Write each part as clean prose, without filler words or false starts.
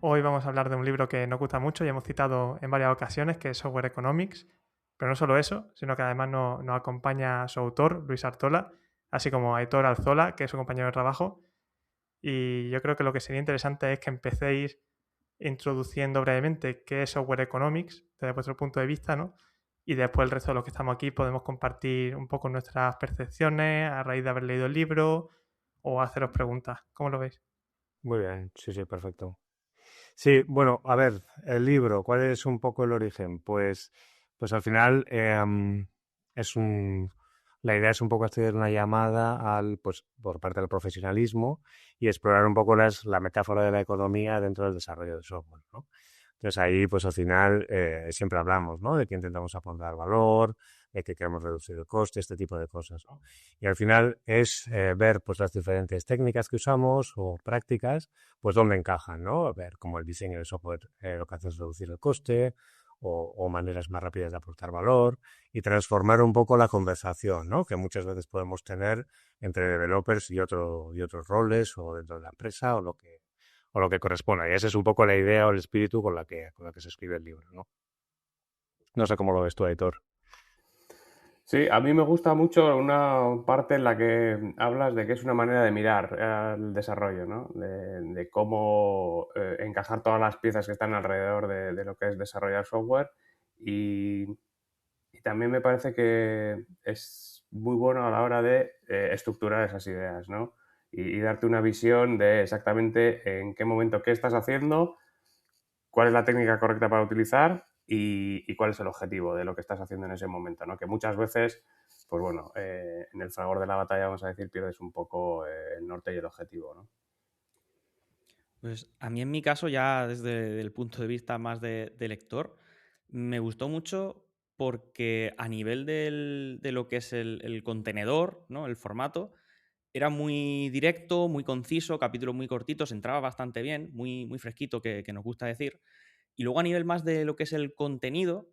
Hoy vamos a hablar de un libro que nos gusta mucho y hemos citado en varias ocasiones, que es Software Economics. Pero no solo eso, sino que además nos acompaña su autor, Luis Artola, así como Aitor Alzola, que es su compañero de trabajo. Y yo creo que lo que sería interesante es que empecéis introduciendo brevemente qué es Software Economics desde vuestro punto de vista, ¿no? Y después el resto de los que estamos aquí podemos compartir un poco nuestras percepciones a raíz de haber leído el libro o haceros preguntas. ¿Cómo lo veis? Muy bien, sí, sí, perfecto. Sí, bueno, a ver, el libro, ¿cuál es un poco el origen? Pues al final es un, la idea es un poco hacer una llamada pues, por parte del profesionalismo y explorar un poco la metáfora de la economía dentro del desarrollo de software, ¿no? Entonces ahí, pues al final, siempre hablamos, ¿no? De que intentamos aportar valor, de que queremos reducir el coste, este tipo de cosas, ¿no? Y al final es ver, pues, las diferentes técnicas que usamos o prácticas, pues dónde encajan, ¿no? Ver cómo el diseño de software lo que hace es reducir el coste o maneras más rápidas de aportar valor y transformar un poco la conversación, ¿no? Que muchas veces podemos tener entre developers y otros roles o dentro de la empresa o lo que corresponda. Y esa es un poco la idea o el espíritu con la que se escribe el libro, ¿no? No sé cómo lo ves tú, Aitor. Sí, a mí me gusta mucho una parte en la que hablas de que es una manera de mirar el desarrollo, ¿no? De cómo encajar todas las piezas que están alrededor de lo que es desarrollar software y, y también me parece que es muy bueno a la hora de estructurar esas ideas, ¿no? Y darte una visión de exactamente en qué momento qué estás haciendo, cuál es la técnica correcta para utilizar y cuál es el objetivo de lo que estás haciendo en ese momento, ¿no? Que muchas veces, pues bueno, en el fragor de la batalla, vamos a decir, pierdes un poco el norte y el objetivo, ¿no? Pues a mí en mi caso, ya desde el punto de vista más de lector, me gustó mucho porque a nivel de lo que es el contenedor, ¿no? El formato, era muy directo, muy conciso, capítulos muy cortitos, entraba bastante bien, muy fresquito, que nos gusta decir. Y luego a nivel más de lo que es el contenido,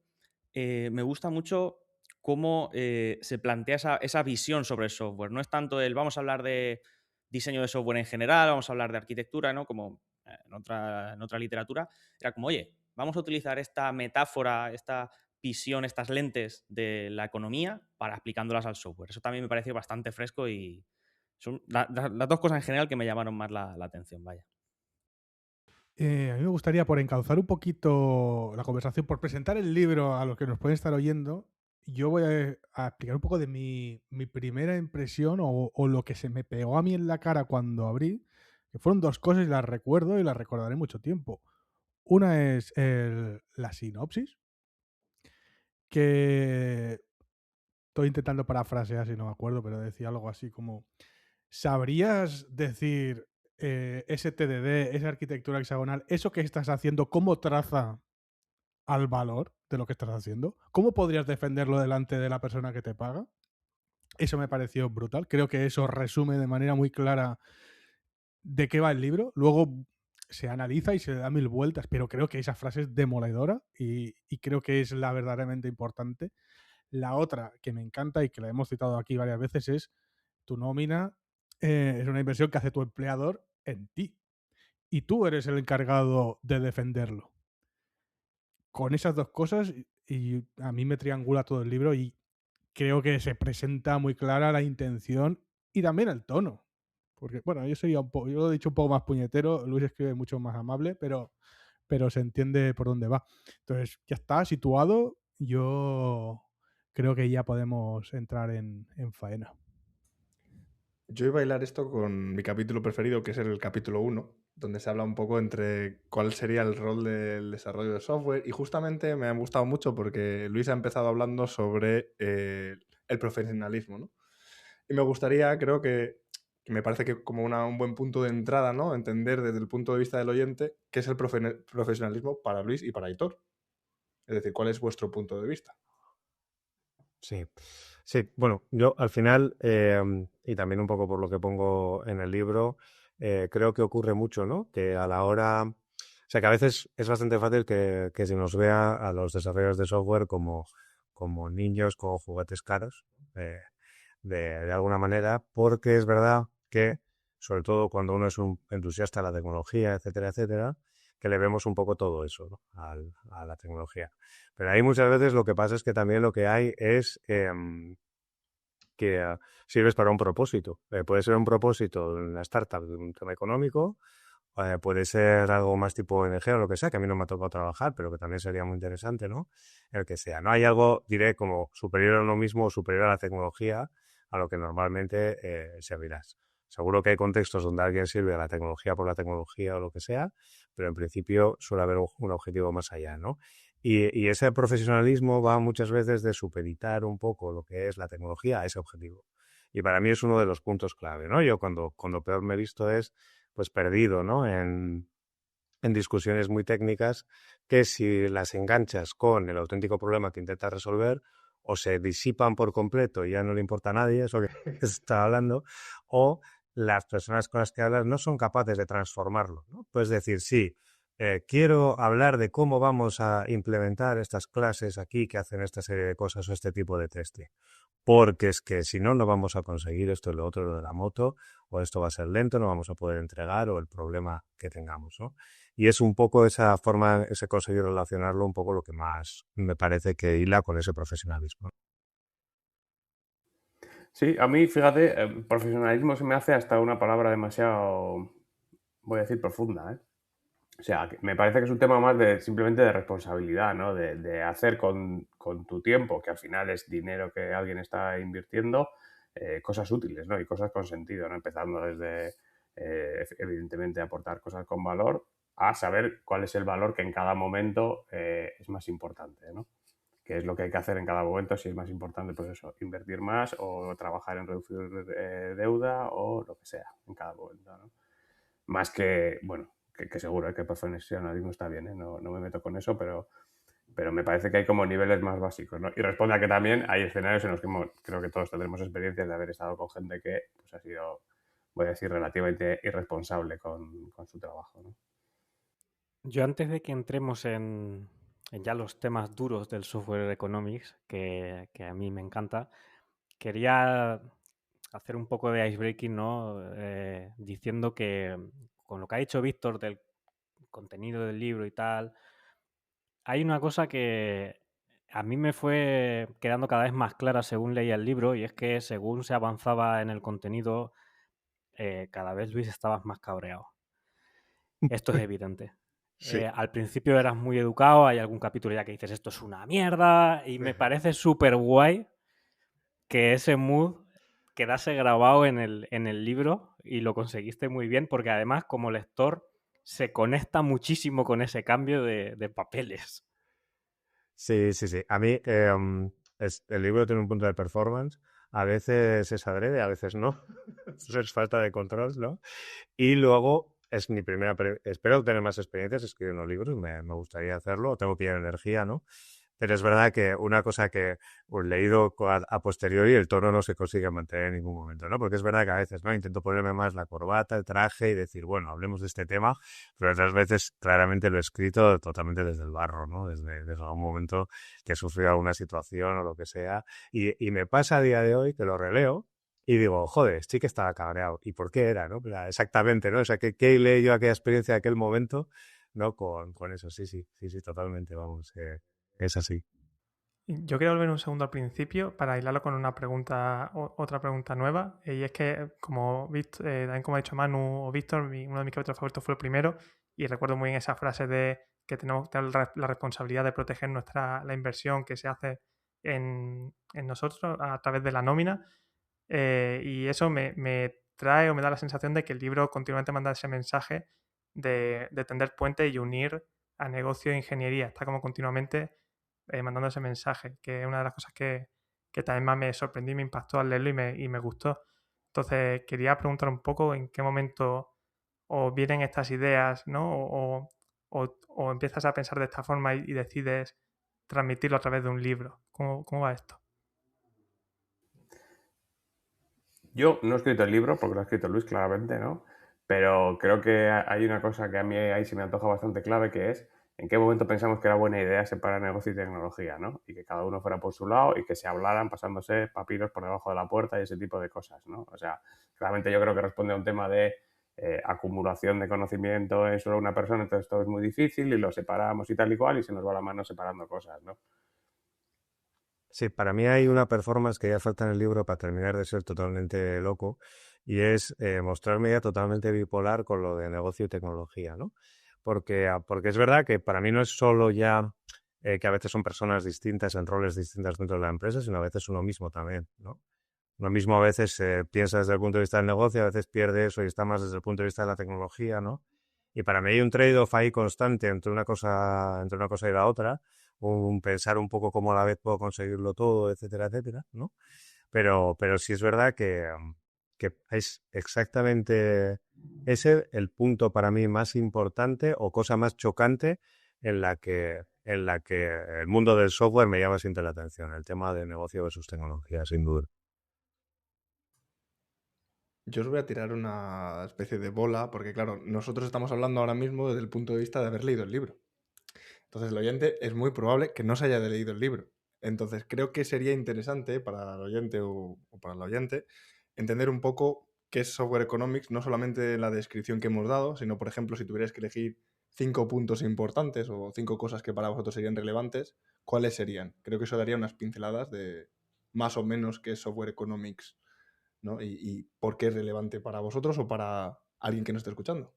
me gusta mucho cómo se plantea esa visión sobre el software. No es tanto el vamos a hablar de diseño de software en general, vamos a hablar de arquitectura, ¿no? Como en otra literatura. Era como, oye, vamos a utilizar esta metáfora, esta visión, estas lentes de la economía para aplicándolas al software. Eso también me pareció bastante fresco y son las dos cosas en general que me llamaron más la atención, vaya. A mí me gustaría, por encauzar un poquito la conversación, por presentar el libro a los que nos pueden estar oyendo, yo voy a explicar un poco de mi primera impresión o lo que se me pegó a mí en la cara cuando abrí, que fueron dos cosas y las recuerdo y las recordaré mucho tiempo. Una es la sinopsis, que estoy intentando parafrasear si no me acuerdo, pero decía algo así como, ¿sabrías decir STDD, esa arquitectura hexagonal, eso que estás haciendo, cómo traza al valor de lo que estás haciendo? ¿Cómo podrías defenderlo delante de la persona que te paga? Eso me pareció brutal. Creo que eso resume de manera muy clara de qué va el libro. Luego se analiza y se le da mil vueltas, pero creo que esa frase es demoledora y creo que es la verdaderamente importante. La otra que me encanta y que la hemos citado aquí varias veces es tu nómina es una inversión que hace tu empleador en ti y tú eres el encargado de defenderlo. Con esas dos cosas y a mí me triangula todo el libro y creo que se presenta muy clara la intención y también el tono. Porque, bueno, yo lo he dicho un poco más puñetero, Luis escribe mucho más amable, pero se entiende por dónde va. Entonces, ya está situado, yo creo que ya podemos entrar en faena. Yo iba a bailar esto con mi capítulo preferido, que es el capítulo uno, donde se habla un poco entre cuál sería el rol del desarrollo de software. Y justamente me ha gustado mucho porque Luis ha empezado hablando sobre el profesionalismo, ¿no? Y me gustaría, creo que me parece que como un buen punto de entrada, ¿no? Entender desde el punto de vista del oyente qué es el profesionalismo para Luis y para Aitor. Es decir, cuál es vuestro punto de vista. Sí, sí, bueno, yo al final, y también un poco por lo que pongo en el libro, creo que ocurre mucho, ¿no? Que a la hora, o sea, que a veces es bastante fácil que se nos vea a los desarrolladores de software como niños con juguetes caros, de alguna manera, porque es verdad que, sobre todo cuando uno es un entusiasta de la tecnología, etcétera, etcétera, que le vemos un poco todo eso, ¿no? A la tecnología. Pero ahí muchas veces lo que pasa es que también lo que hay es que sirves para un propósito. Puede ser un propósito de una startup, de un tema económico, puede ser algo más tipo ONG o lo que sea, que a mí no me ha tocado trabajar, pero que también sería muy interesante, ¿no? El que sea. No hay algo, diré, como superior a uno mismo o superior a la tecnología a lo que normalmente servirás. Seguro que hay contextos donde alguien sirve a la tecnología por la tecnología o lo que sea, pero en principio suele haber un objetivo más allá, ¿no? Y ese profesionalismo va muchas veces de supeditar un poco lo que es la tecnología a ese objetivo. Y para mí es uno de los puntos clave, ¿no? Yo cuando peor me he visto es pues perdido, ¿no? En discusiones muy técnicas que si las enganchas con el auténtico problema que intentas resolver, o se disipan por completo y ya no le importa a nadie eso que se está hablando, o las personas con las que hablas no son capaces de transformarlo, ¿no? Puedes decir, sí, quiero hablar de cómo vamos a implementar estas clases aquí que hacen esta serie de cosas o este tipo de testing. Porque es que si no, no vamos a conseguir esto y lo otro de la moto, o esto va a ser lento, no vamos a poder entregar, o el problema que tengamos, ¿no? Y es un poco esa forma, ese conseguir relacionarlo, un poco lo que más me parece que hila con ese profesionalismo. Sí, a mí, fíjate, profesionalismo se me hace hasta una palabra demasiado, voy a decir, profunda, ¿eh? O sea, me parece que es un tema más de simplemente de responsabilidad, ¿no? De hacer con tu tiempo, que al final es dinero que alguien está invirtiendo, cosas útiles, ¿no? Y cosas con sentido, ¿no? Empezando desde, evidentemente, aportar cosas con valor a saber cuál es el valor que en cada momento es más importante, ¿no? Qué es lo que hay que hacer en cada momento, si es más importante, pues eso, invertir más o trabajar en reducir deuda o lo que sea en cada momento, ¿no? Más que, bueno, que seguro que el profesionalismo está bien, ¿eh? No me meto con eso, pero me parece que hay como niveles más básicos, ¿no? Y responde a que también hay escenarios en los que creo que todos tendremos experiencias de haber estado con gente que pues, ha sido, voy a decir, relativamente irresponsable con su trabajo, ¿no? Yo antes de que entremos en ya los temas duros del software economics, que a mí me encanta, quería hacer un poco de icebreaking, ¿no? Diciendo que con lo que ha dicho Víctor del contenido del libro y tal, hay una cosa que a mí me fue quedando cada vez más clara según leía el libro, y es que según se avanzaba en el contenido, cada vez Luis estabas más cabreado. Esto es evidente. Sí. Al principio eras muy educado, hay algún capítulo ya que dices esto es una mierda, y me parece súper guay que ese mood quedase grabado en el libro, y lo conseguiste muy bien porque además como lector se conecta muchísimo con ese cambio de papeles. Sí, sí, sí. A mí el libro tiene un punto de performance. A veces es adrede, a veces no. Eso es falta de control, ¿no? Y luego es mi primera... Espero tener más experiencias escribiendo libros. Me gustaría hacerlo. Tengo que ir energía, ¿no? Pero es verdad que una cosa que leído a posteriori, el tono no se consigue mantener en ningún momento, ¿no? Porque es verdad que a veces, ¿no? Intento ponerme más la corbata, el traje y decir, bueno, hablemos de este tema, pero otras veces claramente lo he escrito totalmente desde el barro, ¿no? Desde algún momento que he sufrido alguna situación o lo que sea. Y me pasa a día de hoy que lo releo y digo, joder, sí que estaba cabreado. ¿Y por qué era, no? Exactamente, ¿no? O sea, ¿qué leí yo aquella experiencia de aquel momento, ¿no? Con eso, sí, totalmente, vamos. Es así. Yo quería volver un segundo al principio para hilarlo con una pregunta, otra pregunta nueva. Y es que, como también como ha dicho Manu o Víctor, uno de mis capítulos favoritos fue el primero. Y recuerdo muy bien esa frase de que tenemos que tener la responsabilidad de proteger la inversión que se hace en nosotros a través de la nómina. Y eso me trae o me da la sensación de que el libro continuamente manda ese mensaje de tender puentes y unir a negocio e ingeniería. Está como continuamente mandando ese mensaje, que es una de las cosas que también más me sorprendió y me impactó al leerlo y me gustó. Entonces, quería preguntar un poco en qué momento os vienen estas ideas, ¿no? O empiezas a pensar de esta forma y decides transmitirlo a través de un libro. ¿Cómo va esto? Yo no he escrito el libro, porque lo ha escrito Luis, claramente, ¿no? Pero creo que hay una cosa que a mí ahí se me antoja bastante clave, que es en qué momento pensamos que era buena idea separar negocio y tecnología, ¿no? Y que cada uno fuera por su lado y que se hablaran pasándose papiros por debajo de la puerta y ese tipo de cosas, ¿no? O sea, claramente yo creo que responde a un tema de acumulación de conocimiento en solo una persona, entonces todo es muy difícil y lo separamos y tal y cual y se nos va la mano separando cosas, ¿no? Sí, para mí hay una performance que ya falta en el libro para terminar de ser totalmente loco y es mostrarme ya totalmente bipolar con lo de negocio y tecnología, ¿no? Porque es verdad que para mí no es solo ya que a veces son personas distintas en roles distintos dentro de la empresa, sino a veces uno mismo también, ¿no? Uno mismo a veces piensa desde el punto de vista del negocio, a veces pierde eso y está más desde el punto de vista de la tecnología, ¿no? Y para mí hay un trade-off ahí constante entre una cosa y la otra, un pensar un poco cómo a la vez puedo conseguirlo todo, etcétera, etcétera, ¿no? Pero sí es verdad que es exactamente ese el punto para mí más importante o cosa más chocante en la que el mundo del software me llama siempre la atención, el tema de negocio versus tecnología, sin duda. Yo os voy a tirar una especie de bola, porque claro, nosotros estamos hablando ahora mismo desde el punto de vista de haber leído el libro. Entonces, el oyente es muy probable que no se haya leído el libro. Entonces, creo que sería interesante para el oyente o para el oyente entender un poco qué es Software Economics, no solamente en la descripción que hemos dado, sino, por ejemplo, si tuvierais que elegir 5 puntos importantes o 5 cosas que para vosotros serían relevantes, ¿cuáles serían? Creo que eso daría unas pinceladas de más o menos qué es Software Economics, ¿no? Y por qué es relevante para vosotros o para alguien que nos esté escuchando.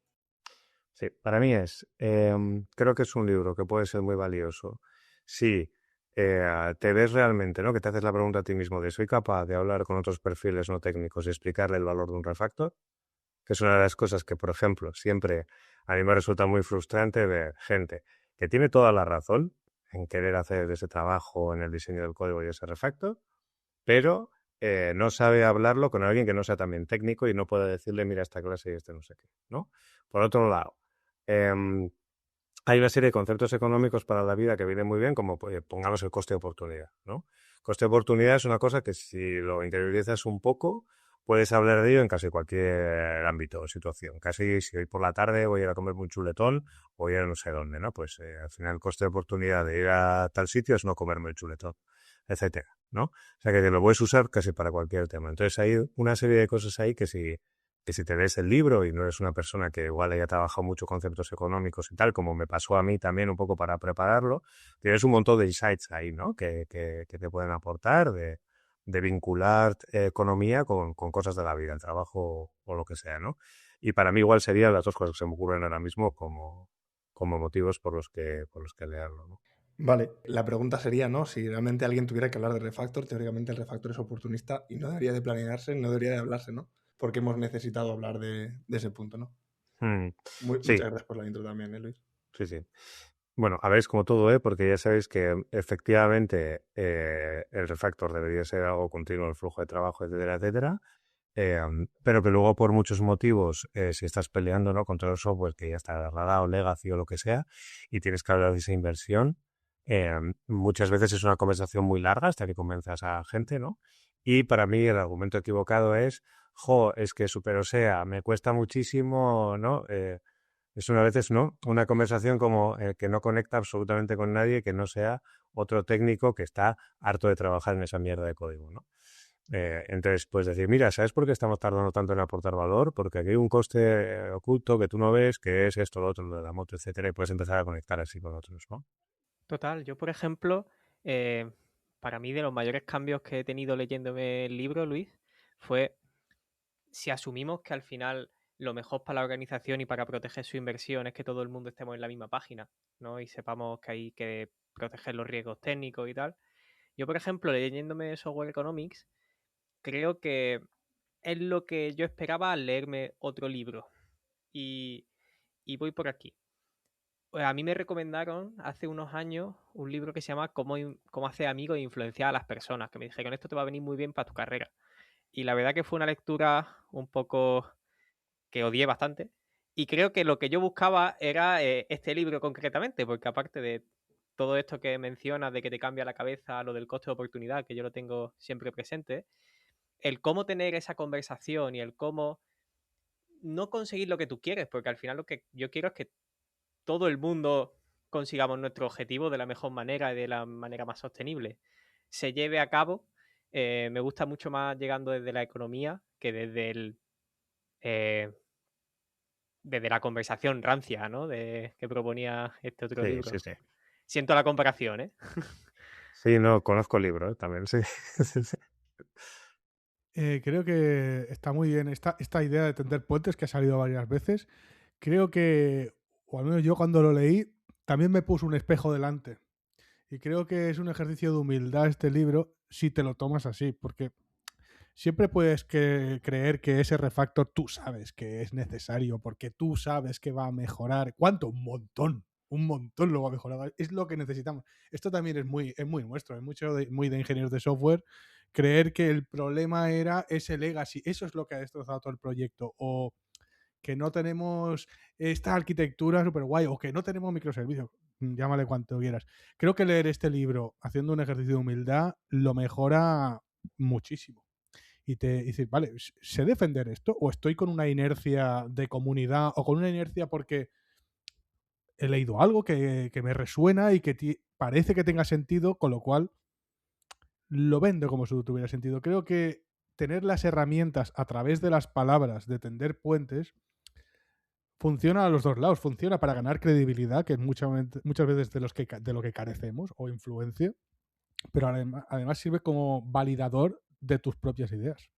Sí, para mí creo que es un libro que puede ser muy valioso si te ves realmente, ¿no? Que te haces la pregunta a ti mismo de ¿soy capaz de hablar con otros perfiles no técnicos y explicarle el valor de un refactor? Que es una de las cosas que, por ejemplo, siempre a mí me resulta muy frustrante ver gente que tiene toda la razón en querer hacer ese trabajo en el diseño del código y ese refactor, pero no sabe hablarlo con alguien que no sea también técnico y no pueda decirle, mira esta clase y este no sé qué, ¿no? Por otro lado, hay una serie de conceptos económicos para la vida que vienen muy bien, como pongamos el coste de oportunidad, ¿no? Coste de oportunidad es una cosa que si lo interiorizas un poco, puedes hablar de ello en casi cualquier ámbito o situación. Casi si hoy por la tarde voy a ir a comerme un chuletón, voy a ir a no sé dónde, ¿no? Pues al final el coste de oportunidad de ir a tal sitio es no comerme el chuletón, etcétera, ¿no? O sea que lo puedes usar casi para cualquier tema. Entonces hay una serie de cosas ahí que si te lees el libro y no eres una persona que igual haya trabajado mucho conceptos económicos y tal, como me pasó a mí también un poco para prepararlo, tienes un montón de insights ahí, ¿no? Que te pueden aportar de vincular economía con cosas de la vida, el trabajo o lo que sea, ¿no? Y para mí igual serían las dos cosas que se me ocurren ahora mismo como motivos por los que leerlo, ¿no? Vale, la pregunta sería, ¿no? Si realmente alguien tuviera que hablar de refactor, teóricamente el refactor es oportunista y no debería de planearse, no debería de hablarse, ¿no? Porque hemos necesitado hablar de ese punto, ¿no? Sí, Muchas gracias por la intro también, Luis. sí, sí. Bueno, a ver, es como todo, porque ya sabéis que efectivamente el refactor debería ser algo continuo, el flujo de trabajo, etcétera, etcétera. Pero que luego por muchos motivos, si estás peleando, ¿no? contra el software que ya está degradado, legacy o lo que sea, y tienes que hablar de esa inversión, muchas veces es una conversación muy larga hasta que convenzas a gente, ¿no? Y para mí el argumento equivocado es, es que super, o sea, me cuesta muchísimo, ¿no? Es una veces, ¿no? Una conversación como que no conecta absolutamente con nadie que no sea otro técnico que está harto de trabajar en esa mierda de código, ¿no? Entonces, puedes decir, mira, ¿sabes por qué estamos tardando tanto en aportar valor? Porque aquí hay un coste oculto que tú no ves, que es esto, lo otro, lo de la moto, etcétera, y puedes empezar a conectar así con otros, ¿no? Total, yo por ejemplo, para mí de los mayores cambios que he tenido leyéndome el libro, Luis, fue si asumimos que al final lo mejor para la organización y para proteger su inversión es que todo el mundo estemos en la misma página, ¿no? Y sepamos que hay que proteger los riesgos técnicos y tal. Yo, por ejemplo, leyéndome Software Economics, creo que es lo que yo esperaba al leerme otro libro. Y voy por aquí. Pues a mí me recomendaron hace unos años un libro que se llama Cómo hacer amigos e influenciar a las personas, que me dijeron, esto te va a venir muy bien para tu carrera. Y la verdad que fue una lectura un poco que odié bastante. Y creo que lo que yo buscaba era este libro concretamente, porque aparte de todo esto que mencionas de que te cambia la cabeza, lo del coste de oportunidad, que yo lo tengo siempre presente, el cómo tener esa conversación y el cómo no conseguir lo que tú quieres, porque al final lo que yo quiero es que todo el mundo consigamos nuestro objetivo de la mejor manera y de la manera más sostenible, se lleve a cabo. Me gusta mucho más llegando desde la economía que desde el desde la conversación rancia, ¿no? Que proponía este otro Sí, libro. sí, sí. Siento la comparación, ¿eh? Sí, no, conozco el libro también, sí. Sí, sí. Creo que está muy bien esta idea de tender puentes que ha salido varias veces. Creo que, o al menos yo cuando lo leí, también me puso un espejo delante. Y creo que es un ejercicio de humildad este libro si te lo tomas así, porque siempre puedes creer que ese refactor tú sabes que es necesario, porque tú sabes que va a mejorar. ¿Cuánto? Un montón lo va a mejorar. Es lo que necesitamos. Esto también es muy nuestro, es muy de ingenieros de software. Creer que el problema era ese legacy, eso es lo que ha destrozado todo el proyecto. O que no tenemos esta arquitectura súper guay, o que no tenemos microservicios, llámale cuanto quieras. Creo que leer este libro haciendo un ejercicio de humildad lo mejora muchísimo. Y decir, vale, ¿sé defender esto? ¿O estoy con una inercia de comunidad? ¿O con una inercia porque he leído algo que me resuena y que parece que tenga sentido, con lo cual lo vendo como si tuviera sentido? Creo que tener las herramientas a través de las palabras de tender puentes funciona a los dos lados. Funciona para ganar credibilidad, que es muchas veces de lo que carecemos, o influencia, pero además sirve como validador de tus propias ideas.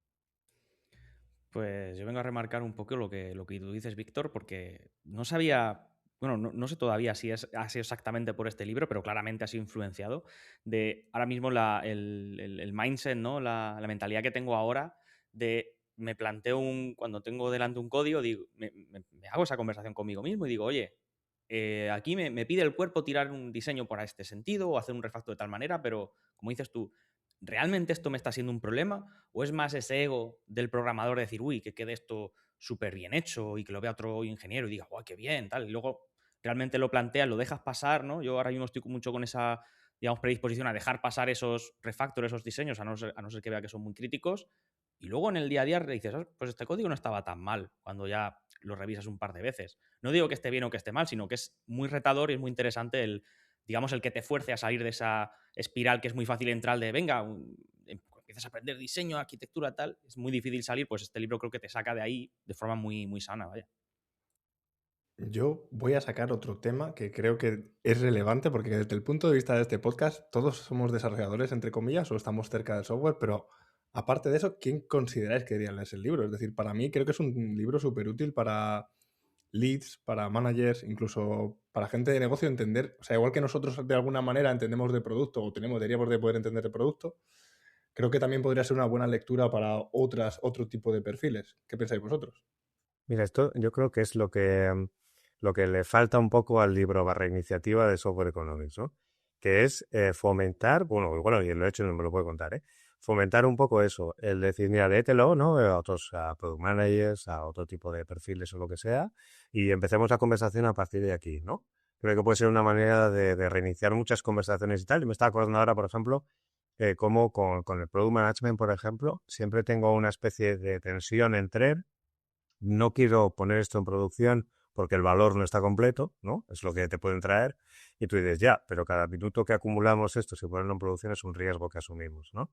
Pues yo vengo a remarcar un poco lo que tú dices, Víctor, porque no sabía, bueno, no sé todavía si ha sido exactamente por este libro, pero claramente ha sido influenciado de ahora mismo el mindset, ¿no? La mentalidad que tengo ahora de me planteo cuando tengo delante un código, digo, me hago esa conversación conmigo mismo y digo, oye, aquí me pide el cuerpo tirar un diseño por este sentido o hacer un refactor de tal manera, pero como dices tú, ¿realmente esto me está siendo un problema? ¿O es más ese ego del programador de decir, uy, que quede esto súper bien hecho y que lo vea otro ingeniero y diga, guau, qué bien, tal? Y luego realmente lo planteas, lo dejas pasar, ¿no? Yo ahora mismo estoy mucho con esa, digamos, predisposición a dejar pasar esos refactores, esos diseños, a no ser que vea que son muy críticos. Y luego en el día a día dices, pues este código no estaba tan mal cuando ya lo revisas un par de veces. No digo que esté bien o que esté mal, sino que es muy retador y es muy interesante digamos, el que te fuerce a salir de esa espiral que es muy fácil entrar de, venga, empiezas a aprender diseño, arquitectura, tal, es muy difícil salir, pues este libro creo que te saca de ahí de forma muy, muy sana, vaya. Yo voy a sacar otro tema que creo que es relevante porque desde el punto de vista de este podcast todos somos desarrolladores, entre comillas, o estamos cerca del software, pero aparte de eso, ¿quién consideráis que debería leerse el libro? Es decir, para mí creo que es un libro súper útil para leads, para managers, incluso para gente de negocio entender, o sea, igual que nosotros de alguna manera entendemos de producto o deberíamos de poder entender de producto, creo que también podría ser una buena lectura para otro tipo de perfiles. ¿Qué pensáis vosotros? Mira, esto yo creo que es lo que le falta un poco al libro / iniciativa de Software Economics, ¿no? Que es fomentar, bueno, y lo he hecho y no me lo puedo contar, ¿eh? Fomentar un poco eso, el decir, mira, léetelo, ¿no? A otros product managers, a otro tipo de perfiles o lo que sea, y empecemos la conversación a partir de aquí, ¿no? Creo que puede ser una manera de reiniciar muchas conversaciones y tal. Y me estaba acordando ahora, por ejemplo, cómo con el Product Management, por ejemplo, siempre tengo una especie de tensión entre no quiero poner esto en producción porque el valor no está completo, ¿no? Es lo que te pueden traer. Y tú dices, ya, pero cada minuto que acumulamos esto, si ponerlo en producción, es un riesgo que asumimos, ¿no?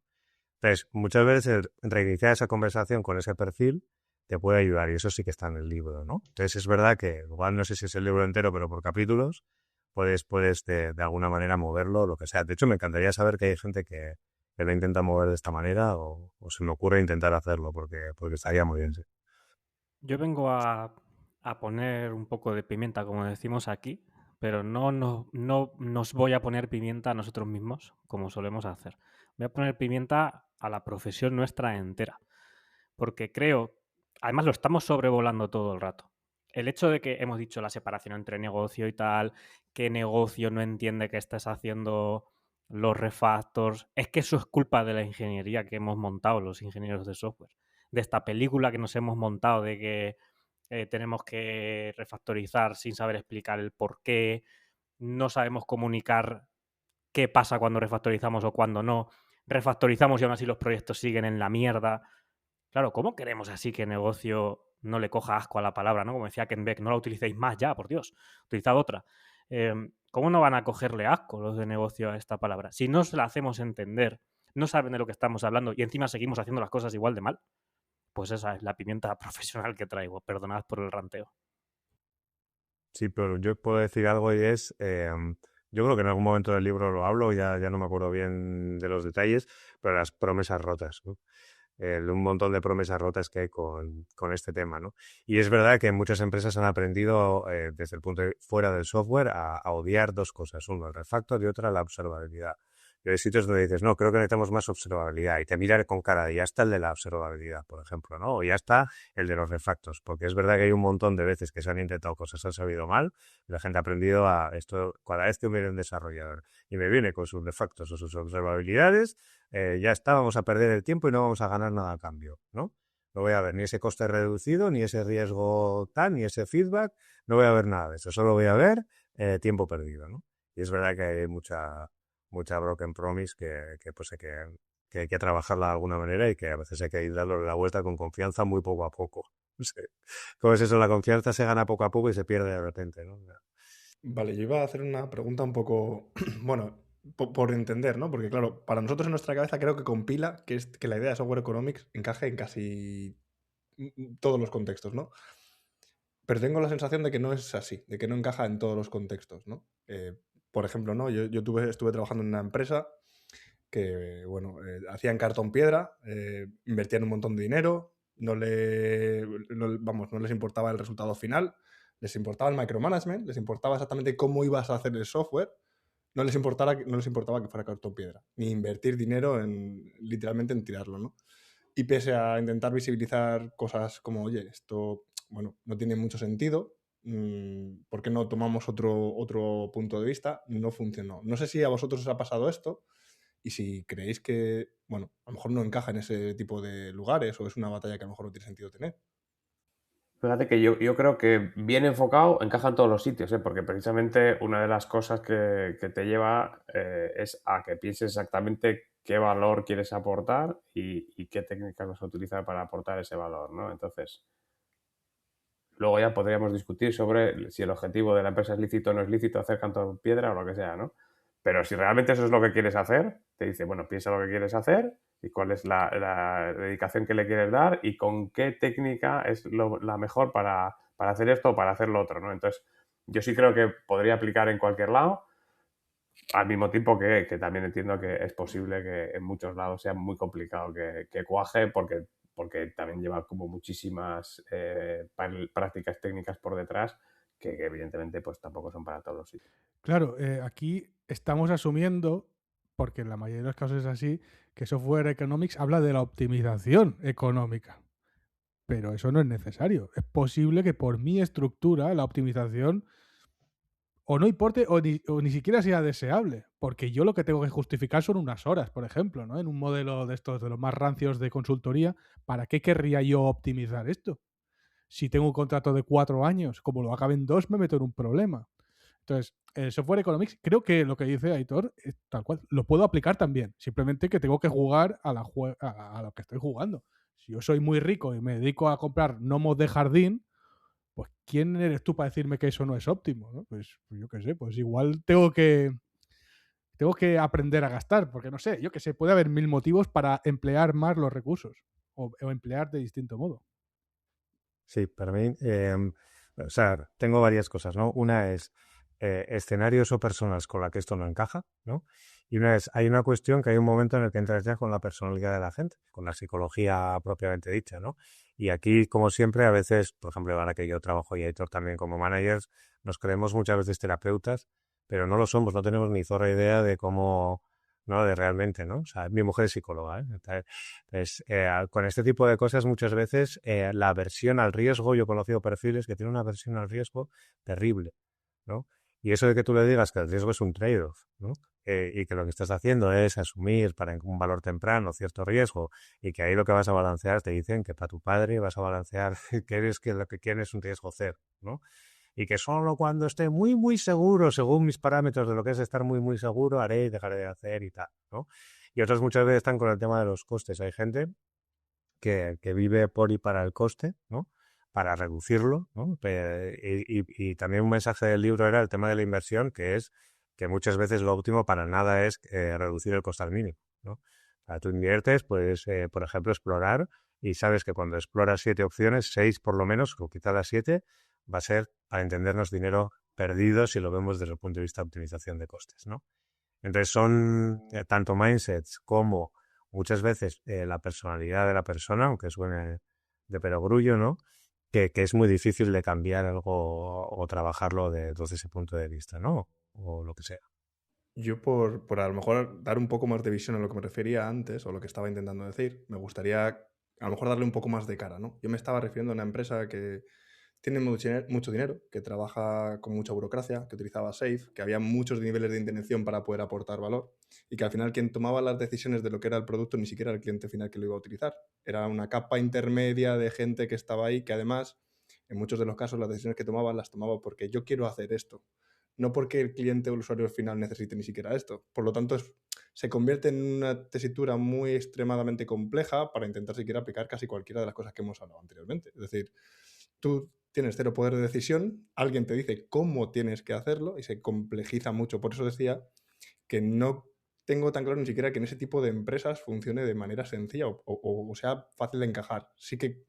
Entonces, muchas veces reiniciar esa conversación con ese perfil te puede ayudar y eso sí que está en el libro, ¿no? Entonces, es verdad que, igual no sé si es el libro entero, pero por capítulos, puedes de alguna manera moverlo, lo que sea. De hecho, me encantaría saber que hay gente que lo intenta mover de esta manera o se me ocurre intentar hacerlo porque estaría muy bien, sí. Yo vengo a poner un poco de pimienta, como decimos aquí, pero no nos voy a poner pimienta a nosotros mismos, como solemos hacer. Voy a poner pimienta a la profesión nuestra entera, porque creo, además lo estamos sobrevolando todo el rato. El hecho de que hemos dicho la separación entre negocio y tal, que negocio no entiende que estés haciendo los refactors, es que eso es culpa de la ingeniería que hemos montado los ingenieros de software, de esta película que nos hemos montado de que tenemos que refactorizar sin saber explicar el por qué, no sabemos comunicar qué pasa cuando refactorizamos o cuando no, refactorizamos y aún así los proyectos siguen en la mierda. Claro, ¿cómo queremos así que negocio no le coja asco a la palabra, ¿no? Como decía Ken Beck, no la utilicéis más ya, por Dios, utilizad otra. ¿Cómo no van a cogerle asco los de negocio a esta palabra? Si no se la hacemos entender, no saben de lo que estamos hablando y encima seguimos haciendo las cosas igual de mal, pues esa es la pimienta profesional que traigo. Perdonad por el ranteo. Sí, pero yo puedo decir algo y es, yo creo que en algún momento del libro lo hablo, ya no me acuerdo bien de los detalles, pero las promesas rotas, ¿no? Un montón de promesas rotas que hay con este tema, ¿no? Y es verdad que muchas empresas han aprendido desde el punto de fuera del software a odiar dos cosas. Uno, el refactor y otra, la observabilidad. Y hay sitios donde dices, no, creo que necesitamos más observabilidad y te miran con cara de ya está el de la observabilidad, por ejemplo, ¿no? O ya está el de los refactos, porque es verdad que hay un montón de veces que se han intentado cosas, han salido mal, y la gente ha aprendido a esto, cada vez que viene un desarrollador y me viene con sus refactos o sus observabilidades, ya está, vamos a perder el tiempo y no vamos a ganar nada a cambio, ¿no? No voy a ver ni ese coste reducido, ni ese riesgo tan, ni ese feedback, no voy a ver nada de eso, solo voy a ver tiempo perdido, ¿no? Y es verdad que hay mucha broken promise pues hay que trabajarla de alguna manera y que a veces hay que ir darle la vuelta con confianza muy poco a poco. No sé. ¿Cómo es eso? La confianza se gana poco a poco y se pierde de repente, ¿no? Vale, yo iba a hacer una pregunta un poco, bueno, por entender, ¿no? Porque claro, para nosotros en nuestra cabeza creo que compila que, que la idea de Software Economics encaje en casi todos los contextos, ¿no? Pero tengo la sensación de que no es así, de que no encaja en todos los contextos, ¿no? Por ejemplo, ¿no? Yo estuve trabajando en una empresa que, bueno, hacían cartón piedra, invertían un montón de dinero, no les importaba el resultado final, les importaba el micromanagement, les importaba exactamente cómo ibas a hacer el software, no les importaba que fuera cartón piedra, ni invertir dinero literalmente en tirarlo, ¿no? Y pese a intentar visibilizar cosas como, oye, esto, bueno, no tiene mucho sentido, ¿por qué no tomamos otro punto de vista? No funcionó. No sé si a vosotros os ha pasado esto y si creéis que, bueno, a lo mejor no encaja en ese tipo de lugares o es una batalla que a lo mejor no tiene sentido tener. Fíjate que yo creo que bien enfocado encaja en todos los sitios, porque precisamente una de las cosas que te lleva es a que pienses exactamente qué valor quieres aportar y qué técnicas vas a utilizar para aportar ese valor, ¿no? Entonces, luego ya podríamos discutir sobre si el objetivo de la empresa es lícito o no es lícito hacer canto piedra o lo que sea, ¿no? Pero si realmente eso es lo que quieres hacer, te dice, bueno, piensa lo que quieres hacer y cuál es la dedicación que le quieres dar y con qué técnica es la mejor para hacer esto o para hacer lo otro, ¿no? Entonces, yo sí creo que podría aplicar en cualquier lado, al mismo tiempo que también entiendo que es posible que en muchos lados sea muy complicado que cuaje porque también lleva como muchísimas prácticas técnicas por detrás que evidentemente pues tampoco son para todos los sitios. Claro, aquí estamos asumiendo, porque en la mayoría de los casos es así, que Software Economics habla de la optimización económica. Pero eso no es necesario. Es posible que por mi estructura la optimización o no importe o ni siquiera sea deseable. Porque yo lo que tengo que justificar son unas horas, por ejemplo, ¿no? En un modelo de estos, de los más rancios de consultoría, ¿para qué querría yo optimizar esto? Si tengo un contrato de 4 años, como lo acabe en 2, me meto en un problema. Entonces, el Software Economics, creo que lo que dice Aitor, es tal cual, lo puedo aplicar también. Simplemente que tengo que jugar a lo que estoy jugando. Si yo soy muy rico y me dedico a comprar gnomos de jardín, pues ¿quién eres tú para decirme que eso no es óptimo? ¿No? Pues yo qué sé, pues igual tengo que aprender a gastar, porque no sé, yo qué sé, puede haber 1000 motivos para emplear más los recursos o emplear de distinto modo. Sí, para mí, o sea, tengo varias cosas, ¿no? Una es escenarios o personas con la que esto no encaja, ¿no? Y una es, hay una cuestión que hay un momento en el que entras ya con la personalidad de la gente, con la psicología propiamente dicha, ¿no? Y aquí, como siempre, a veces, por ejemplo, ahora que yo trabajo y Aitor también como managers, nos creemos muchas veces terapeutas, pero no lo somos, no tenemos ni zorra idea de cómo, ¿no? De realmente, ¿no? O sea, mi mujer es psicóloga, ¿eh? Entonces, con este tipo de cosas muchas veces la aversión al riesgo, yo he conocido perfiles que tienen una aversión al riesgo terrible, ¿no? Y eso de que tú le digas que el riesgo es un trade-off, ¿no? Y que lo que estás haciendo es asumir para un valor temprano cierto riesgo y que ahí lo que vas a balancear, te dicen que para tu padre vas a balancear que lo que quieres es un riesgo cero, ¿no? Y que solo cuando esté muy, muy seguro, según mis parámetros de lo que es estar muy, muy seguro, haré y dejaré de hacer y tal, ¿no? Y otras muchas veces están con el tema de los costes. Hay gente que vive por y para el coste, ¿no? Para reducirlo, ¿no? Y también un mensaje del libro era el tema de la inversión, que es que muchas veces lo óptimo para nada es reducir el coste al mínimo, ¿no? O sea, tú inviertes, pues, por ejemplo, explorar y sabes que cuando exploras 7 opciones, 6 por lo menos, o quizás las 7, va a ser, para entendernos, dinero perdido si lo vemos desde el punto de vista de optimización de costes, ¿no? Entonces son tanto mindsets como muchas veces la personalidad de la persona, aunque suene de perogrullo, ¿no? Que es muy difícil de cambiar algo o trabajarlo desde ese punto de vista, ¿no? O lo que sea. Yo por a lo mejor dar un poco más de visión a lo que me refería antes o lo que estaba intentando decir, me gustaría a lo mejor darle un poco más de cara, ¿no? Yo me estaba refiriendo a una empresa que tiene mucho dinero, que trabaja con mucha burocracia, que utilizaba Safe, que había muchos niveles de intervención para poder aportar valor y que al final quien tomaba las decisiones de lo que era el producto ni siquiera era el cliente final que lo iba a utilizar. Era una capa intermedia de gente que estaba ahí que además, en muchos de los casos, las decisiones que tomaban las tomaba porque yo quiero hacer esto, no porque el cliente o el usuario final necesite ni siquiera esto. Por lo tanto, se convierte en una tesitura muy extremadamente compleja para intentar siquiera aplicar casi cualquiera de las cosas que hemos hablado anteriormente. Es decir, tú tienes cero poder de decisión, alguien te dice cómo tienes que hacerlo y se complejiza mucho. Por eso decía que no tengo tan claro ni siquiera que en ese tipo de empresas funcione de manera sencilla o sea fácil de encajar. Sí que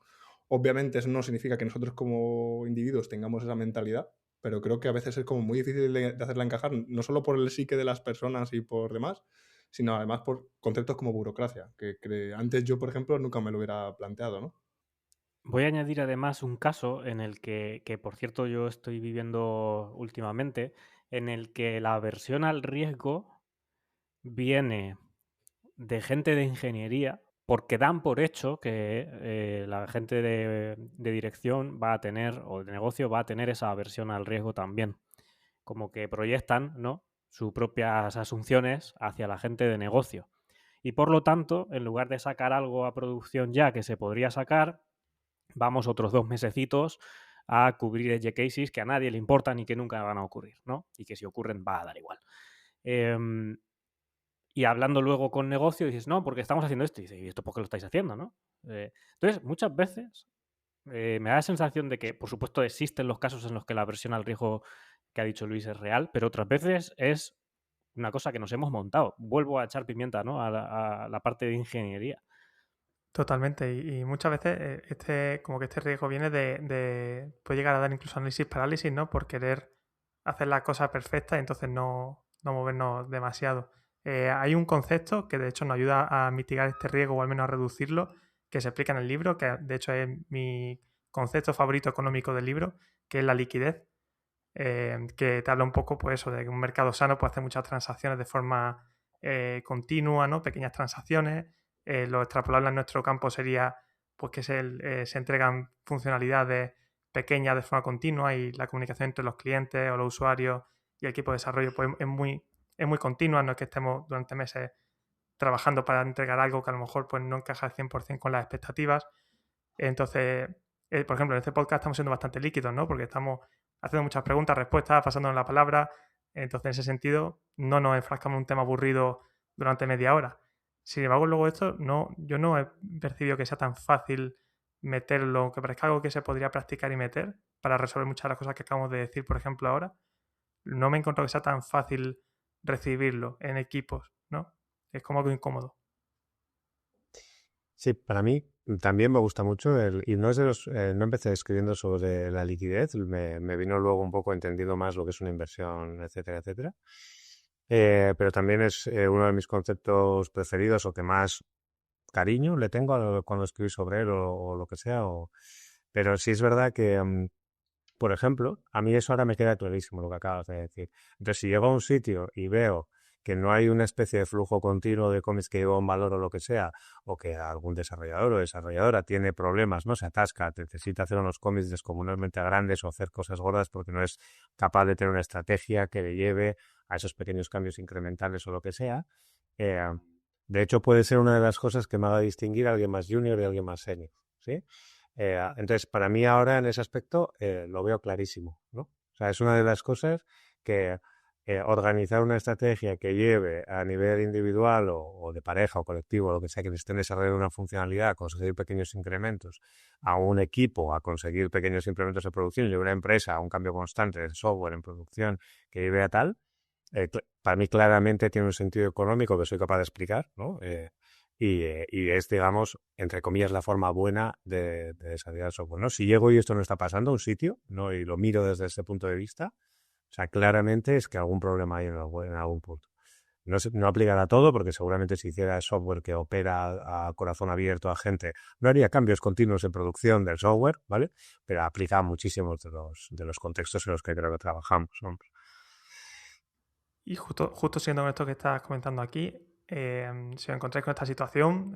obviamente eso no significa que nosotros como individuos tengamos esa mentalidad, pero creo que a veces es como muy difícil de hacerla encajar, no solo por el psique de las personas y por demás, sino además por conceptos como burocracia, que antes yo, por ejemplo, nunca me lo hubiera planteado, ¿no? Voy a añadir además un caso en el que por cierto, yo estoy viviendo últimamente, en el que la aversión al riesgo viene de gente de ingeniería porque dan por hecho que la gente de dirección va a tener, o de negocio va a tener esa aversión al riesgo también. Como que proyectan, ¿no?, sus propias asunciones hacia la gente de negocio. Y por lo tanto, en lugar de sacar algo a producción ya que se podría sacar, vamos otros 2 mesecitos a cubrir edge cases que a nadie le importan y que nunca van a ocurrir, ¿no? Y que si ocurren va a dar igual. Y hablando luego con negocio dices, no, porque estamos haciendo esto. Y dices, ¿y esto por qué lo estáis haciendo, no? Entonces, muchas veces me da la sensación de que, por supuesto, existen los casos en los que la aversión al riesgo que ha dicho Luis es real, pero otras veces es una cosa que nos hemos montado. Vuelvo a echar pimienta, ¿no?, a la parte de ingeniería. Totalmente. Y muchas veces como que este riesgo viene puede llegar a dar incluso análisis parálisis, ¿no? Por querer hacer la cosa perfecta y entonces no movernos demasiado. Hay un concepto que de hecho nos ayuda a mitigar este riesgo o al menos a reducirlo, que se explica en el libro, que de hecho es mi concepto favorito económico del libro, que es la liquidez, que te habla un poco, pues eso, de que un mercado sano puede hacer muchas transacciones de forma continua, ¿no? Pequeñas transacciones. Lo extrapolable en nuestro campo sería pues que se entregan funcionalidades pequeñas de forma continua y la comunicación entre los clientes o los usuarios y el equipo de desarrollo pues, es muy continua, no es que estemos durante meses trabajando para entregar algo que a lo mejor pues, no encaja al 100% con las expectativas. Entonces, por ejemplo, en este podcast estamos siendo bastante líquidos, ¿no? Porque estamos haciendo muchas preguntas, respuestas, pasándonos la palabra. Entonces, en ese sentido, no nos enfrascamos en un tema aburrido durante media hora. Sin embargo, luego esto, yo no he percibido que sea tan fácil meterlo, que parezca algo que se podría practicar y meter para resolver muchas de las cosas que acabamos de decir, por ejemplo, ahora. No me he encontrado que sea tan fácil recibirlo en equipos, ¿no? Es como algo incómodo. Sí, para mí también me gusta mucho y no es de los, no empecé escribiendo sobre la liquidez, me vino luego un poco entendido más lo que es una inversión, etcétera, etcétera. Pero también es uno de mis conceptos preferidos o que más cariño le tengo cuando escribí sobre él o lo que sea. Pero sí es verdad que, por ejemplo, a mí eso ahora me queda clarísimo lo que acabas de decir. Entonces, si llego a un sitio y veo que no hay una especie de flujo continuo de cómics que lleva un valor o lo que sea, o que algún desarrollador o desarrolladora tiene problemas, no se atasca, necesita hacer unos cómics descomunalmente grandes o hacer cosas gordas porque no es capaz de tener una estrategia que le lleve a esos pequeños cambios incrementales o lo que sea. De hecho, puede ser una de las cosas que me haga distinguir a alguien más junior y a alguien más senior, ¿sí? Entonces, para mí ahora en ese aspecto lo veo clarísimo, ¿no? O sea, es una de las cosas que organizar una estrategia que lleve a nivel individual o de pareja o colectivo, o lo que sea, que estén desarrollando una funcionalidad, a conseguir pequeños incrementos, a un equipo a conseguir pequeños incrementos de producción y a una empresa a un cambio constante de software en producción que lleve a tal, para mí claramente tiene un sentido económico que soy capaz de explicar, ¿no? y es, digamos, entre comillas, la forma buena de desarrollar software, ¿no? Si llego y esto no está pasando a un sitio, ¿no? Y lo miro desde ese punto de vista, o sea, claramente es que algún problema hay en algún punto. No aplicará a todo, porque seguramente si hiciera software que opera a corazón abierto a gente, no haría cambios continuos en producción del software, ¿vale? Pero aplica a muchísimos de los contextos en los que creo que trabajamos, ¿no? Y justo siendo esto que estás comentando aquí, si os encontráis con esta situación,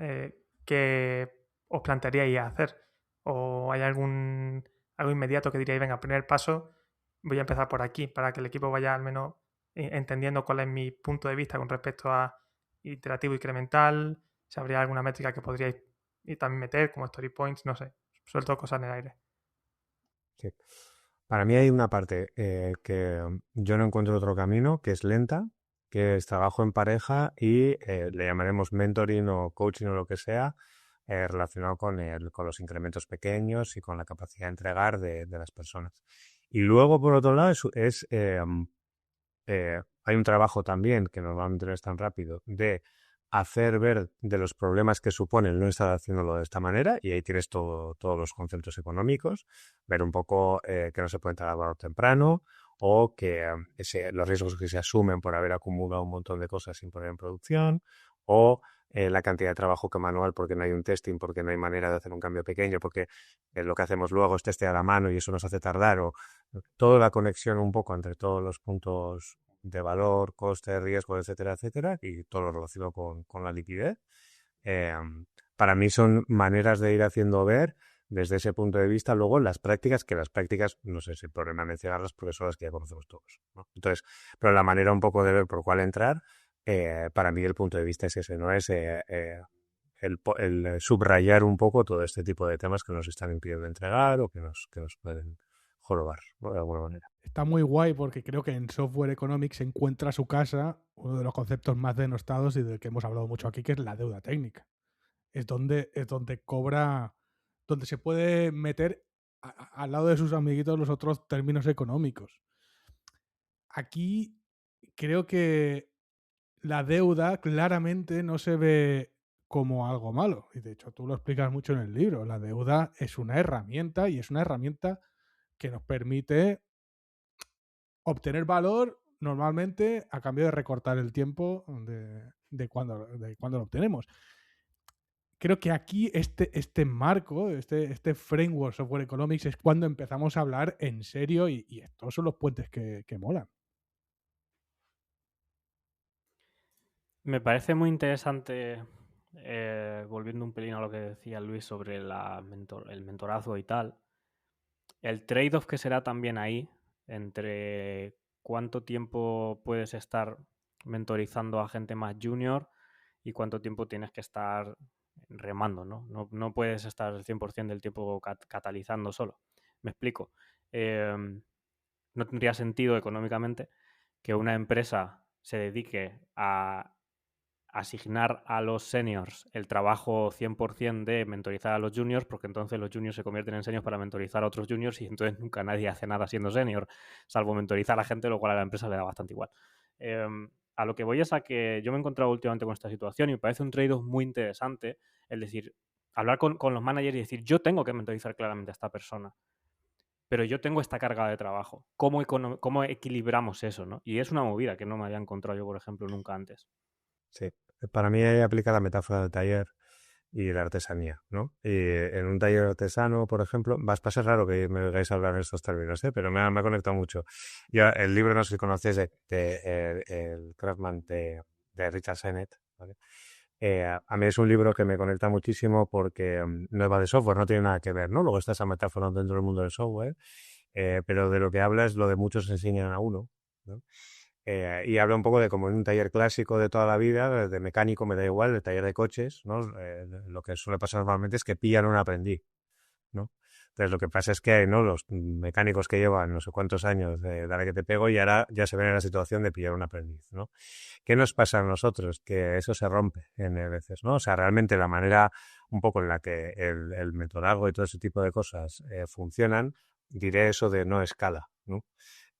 ¿qué os plantearíais hacer? ¿O hay algo inmediato que diríais, venga, primer paso, voy a empezar por aquí, para que el equipo vaya al menos entendiendo cuál es mi punto de vista con respecto a iterativo incremental? Si habría alguna métrica que podríais también meter, como story points, no sé, suelto cosas en el aire. Sí. Para mí hay una parte que yo no encuentro otro camino, que es lenta, que es trabajo en pareja y le llamaremos mentoring o coaching o lo que sea, relacionado con los incrementos pequeños y con la capacidad de entregar de las personas. Y luego, por otro lado, hay un trabajo también, que normalmente no es tan rápido, de hacer ver de los problemas que supone el no estar haciéndolo de esta manera, y ahí tienes todos los conceptos económicos, ver un poco que no se puede entregar valor temprano, o que los riesgos que se asumen por haber acumulado un montón de cosas sin poner en producción, o la cantidad de trabajo que manual porque no hay un testing, porque no hay manera de hacer un cambio pequeño, porque lo que hacemos luego es testear a mano y eso nos hace tardar, o toda la conexión un poco entre todos los puntos de valor, coste, riesgo, etcétera, etcétera, y todo lo relacionado con la liquidez. Para mí son maneras de ir haciendo ver desde ese punto de vista luego las prácticas, no sé si el problema es mencionarlas porque son las que ya conocemos todos, ¿no? Entonces, pero la manera un poco de ver por cuál entrar, para mí el punto de vista es ese, no es el subrayar un poco todo este tipo de temas que nos están impidiendo entregar o que nos pueden jorobar, ¿no? De alguna manera. Está muy guay porque creo que en Software Economics se encuentra su casa uno de los conceptos más denostados y del que hemos hablado mucho aquí, que es la deuda técnica. Es donde donde se puede meter al lado de sus amiguitos los otros términos económicos. Aquí creo que la deuda claramente no se ve como algo malo. Y de hecho tú lo explicas mucho en el libro. La deuda es una herramienta y es una herramienta que nos permite obtener valor normalmente a cambio de recortar el tiempo de cuando lo obtenemos. Creo que aquí este marco, este framework Software Economics es cuando empezamos a hablar en serio y estos son los puentes que molan. Me parece muy interesante, volviendo un pelín a lo que decía Luis sobre el mentorazgo y tal, el trade-off que será también ahí entre cuánto tiempo puedes estar mentorizando a gente más junior y cuánto tiempo tienes que estar remando, ¿no? No puedes estar el 100% del tiempo catalizando solo. Me explico. No tendría sentido económicamente que una empresa se dedique a asignar a los seniors el trabajo 100% de mentorizar a los juniors, porque entonces los juniors se convierten en seniors para mentorizar a otros juniors y entonces nunca nadie hace nada siendo senior, salvo mentorizar a la gente, lo cual a la empresa le da bastante igual. A lo que voy es a que yo me he encontrado últimamente con esta situación y me parece un trade-off muy interesante, el decir, hablar con los managers y decir, yo tengo que mentorizar claramente a esta persona, pero yo tengo esta carga de trabajo. ¿Cómo equilibramos eso, ¿no? Y es una movida que no me había encontrado yo, por ejemplo, nunca antes. Sí, para mí ahí aplica la metáfora del taller y la artesanía, ¿no? Y en un taller artesano, por ejemplo, va a ser raro que me oigáis hablar en estos términos, pero me ha conectado mucho. Yo el libro, no sé si conocéis, el Craftsman de Richard Sennett, ¿vale? A mí es un libro que me conecta muchísimo porque no va de software, no tiene nada que ver, ¿no? Luego está esa metáfora dentro del mundo del software, pero de lo que habla es lo de muchos enseñan a uno, ¿no? Y habla un poco de como en un taller clásico de toda la vida, de mecánico, me da igual, el taller de coches, ¿no? Lo que suele pasar normalmente es que pillan un aprendiz, ¿no? Entonces lo que pasa es que, ¿no? Los mecánicos que llevan no sé cuántos años de dale que te pego y ahora ya se ven en la situación de pillar un aprendiz, ¿no? ¿Qué nos pasa a nosotros? Que eso se rompe en veces, ¿no? O sea, realmente la manera un poco en la que el mentorazgo y todo ese tipo de cosas funcionan, diré eso de no escala, ¿no?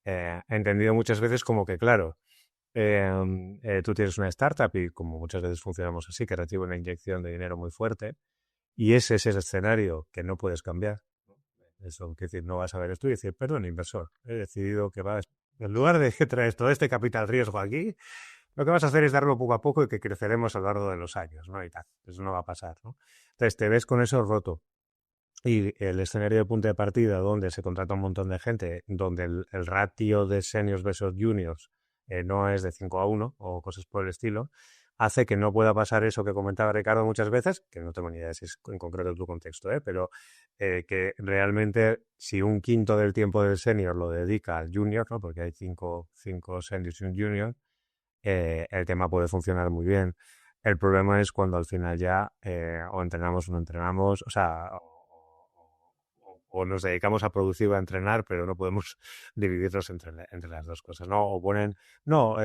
He entendido muchas veces como que, claro, tú tienes una startup y como muchas veces funcionamos así, que recibe una inyección de dinero muy fuerte y ese es el escenario que no puedes cambiar. Eso quiere decir, no vas a ver esto y decir, perdón, inversor, he decidido que vas, en lugar de que traes todo este capital riesgo aquí, lo que vas a hacer es darlo poco a poco y que creceremos a lo largo de los años, ¿no? Y tal, eso no va a pasar, ¿no? Entonces te ves con eso roto. Y el escenario de punto de partida donde se contrata un montón de gente, donde el ratio de seniors versus juniors no es de 5-1 o cosas por el estilo, hace que no pueda pasar eso que comentaba Ricardo muchas veces, que no tengo ni idea si es en concreto tu contexto, pero que realmente si un quinto del tiempo del senior lo dedica al junior, ¿no? Porque hay cinco seniors y un junior, el tema puede funcionar muy bien. El problema es cuando al final ya o entrenamos o no entrenamos, o sea, o nos dedicamos a producir o a entrenar, pero no podemos dividirnos entre las dos cosas, ¿no? O ponen, no,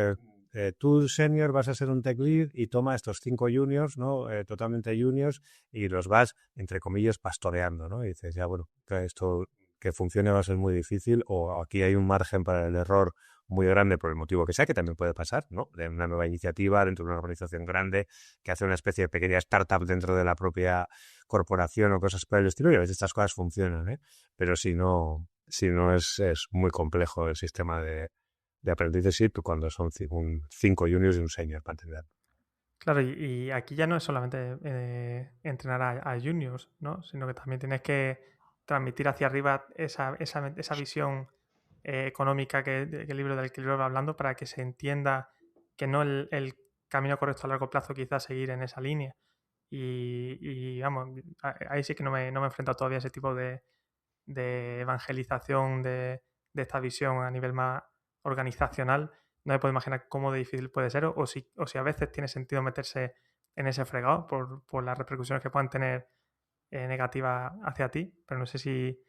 tú senior vas a ser un tech lead y toma estos 5 juniors, ¿no? Totalmente juniors y los vas, entre comillas, pastoreando, ¿no? Y dices, ya, bueno, esto que funcione va a ser muy difícil o aquí hay un margen para el error muy grande por el motivo que sea, que también puede pasar, ¿no? De una nueva iniciativa dentro de una organización grande que hace una especie de pequeña startup dentro de la propia corporación o cosas por el estilo y a veces estas cosas funcionan, ¿eh? Pero si no es muy complejo el sistema de apprenticeship cuando son 5 juniors y un senior para entender. Claro, y aquí ya no es solamente entrenar a juniors, ¿no? Sino que también tienes que transmitir hacia arriba esa visión económica que el libro del equilibrio va hablando para que se entienda que no el camino correcto a largo plazo quizás seguir en esa línea. Y vamos, ahí sí que no me he enfrentado todavía a ese tipo de evangelización de esta visión a nivel más organizacional. No me puedo imaginar cómo de difícil puede ser o si a veces tiene sentido meterse en ese fregado por las repercusiones que puedan tener negativas hacia ti, pero no sé si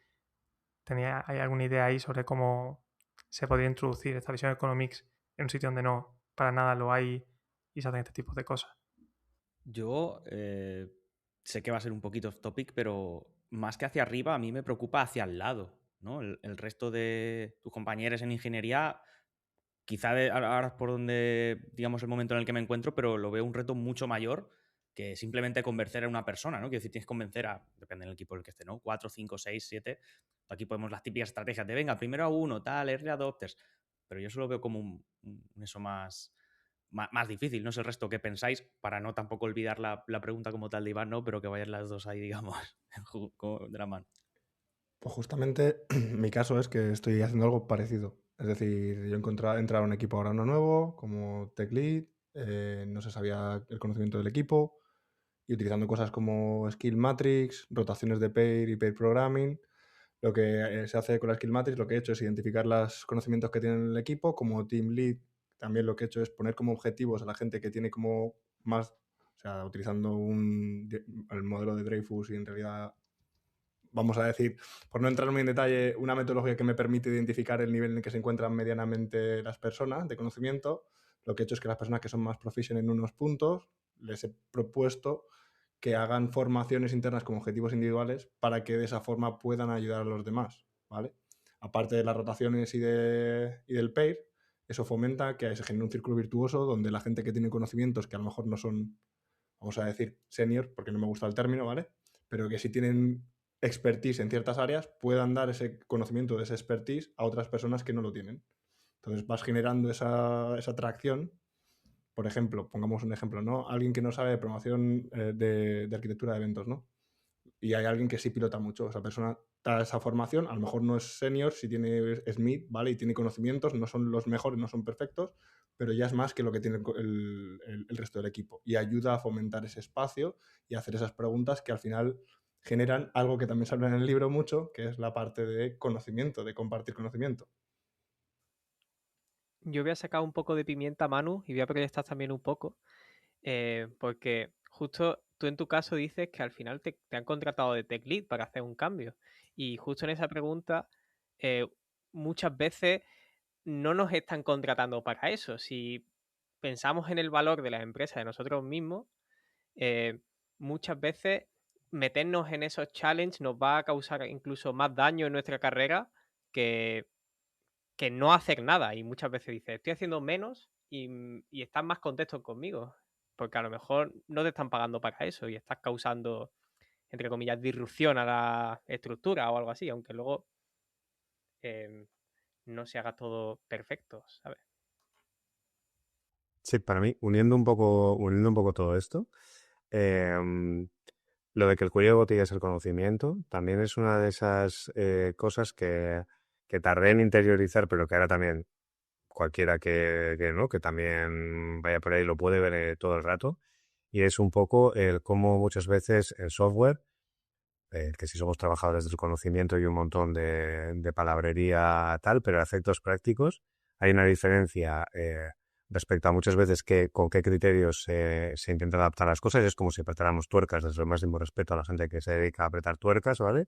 hay alguna idea ahí sobre cómo se podría introducir esta visión economics en un sitio donde no para nada lo hay y se hacen este tipo de cosas. Yo sé que va a ser un poquito off topic, pero más que hacia arriba, a mí me preocupa hacia el lado, ¿no? El resto de tus compañeros en ingeniería, quizá ahora es por donde, digamos, el momento en el que me encuentro, pero lo veo un reto mucho mayor que simplemente convencer a una persona, ¿no? Quiero decir, tienes que convencer a, depende del equipo en el que esté, ¿no? 4, 5, 6, 7. Aquí podemos las típicas estrategias de, venga, primero a uno, tal, early adopters. Pero yo eso lo veo como eso más difícil. No sé el resto que pensáis, para no tampoco olvidar la pregunta como tal de Iván, ¿no? Pero que vayan las dos ahí, digamos, de la mano. Pues justamente mi caso es que estoy haciendo algo parecido. Es decir, yo he entrado a un equipo ahora uno nuevo, como Tech Lead, no se sabía el conocimiento del equipo, y utilizando cosas como Skill Matrix, rotaciones de pair y pair programming. Lo que se hace con la Skill Matrix, lo que he hecho es identificar los conocimientos que tiene el equipo. Como Team Lead, también lo que he hecho es poner como objetivos a la gente que tiene como más, o sea, utilizando el modelo de Dreyfus y en realidad, vamos a decir, por no entrar muy en detalle, una metodología que me permite identificar el nivel en el que se encuentran medianamente las personas de conocimiento. Lo que he hecho es que las personas que son más proficient en unos puntos, les he propuesto que hagan formaciones internas como objetivos individuales para que de esa forma puedan ayudar a los demás, ¿vale? Aparte de las rotaciones y del pair, eso fomenta que se genere un círculo virtuoso donde la gente que tiene conocimientos que a lo mejor no son, vamos a decir, senior, porque no me gusta el término, ¿vale? Pero que sí tienen expertise en ciertas áreas, puedan dar ese conocimiento de esa expertise a otras personas que no lo tienen. Entonces vas generando esa atracción. Por ejemplo, pongamos un ejemplo, ¿no? Alguien que no sabe de programación de arquitectura de eventos, ¿no? Y hay alguien que sí pilota mucho. Esa persona da esa formación, a lo mejor no es senior, si tiene Smith, ¿vale? Y tiene conocimientos, no son los mejores, no son perfectos, pero ya es más que lo que tiene el resto del equipo. Y ayuda a fomentar ese espacio y a hacer esas preguntas que al final generan algo que también se habla en el libro mucho, que es la parte de conocimiento, de compartir conocimiento. Yo voy a sacar un poco de pimienta, Manu, y voy a proyectar también un poco, porque justo tú en tu caso dices que al final te han contratado de Tech Lead para hacer un cambio. Y justo en esa pregunta, muchas veces no nos están contratando para eso. Si pensamos en el valor de las empresas, de nosotros mismos, muchas veces meternos en esos challenges nos va a causar incluso más daño en nuestra carrera que no hacer nada. Y muchas veces dices, estoy haciendo menos y estás más contento conmigo. Porque a lo mejor no te están pagando para eso y estás causando, entre comillas, disrupción a la estructura o algo así, aunque luego no se haga todo perfecto, ¿sabes? Sí, para mí, uniendo un poco todo esto, lo de que el cuello de botella es el conocimiento, también es una de esas cosas que tardé en interiorizar, pero que ahora también cualquiera ¿no? que también vaya por ahí lo puede ver todo el rato. Y es un poco el cómo muchas veces el software, que si somos trabajadores del conocimiento y un montón de palabrería tal, pero a efectos prácticos hay una diferencia respecto a muchas veces con qué criterios se intenta adaptar las cosas. Es como si apretáramos tuercas, desde el máximo respeto a la gente que se dedica a apretar tuercas, ¿vale?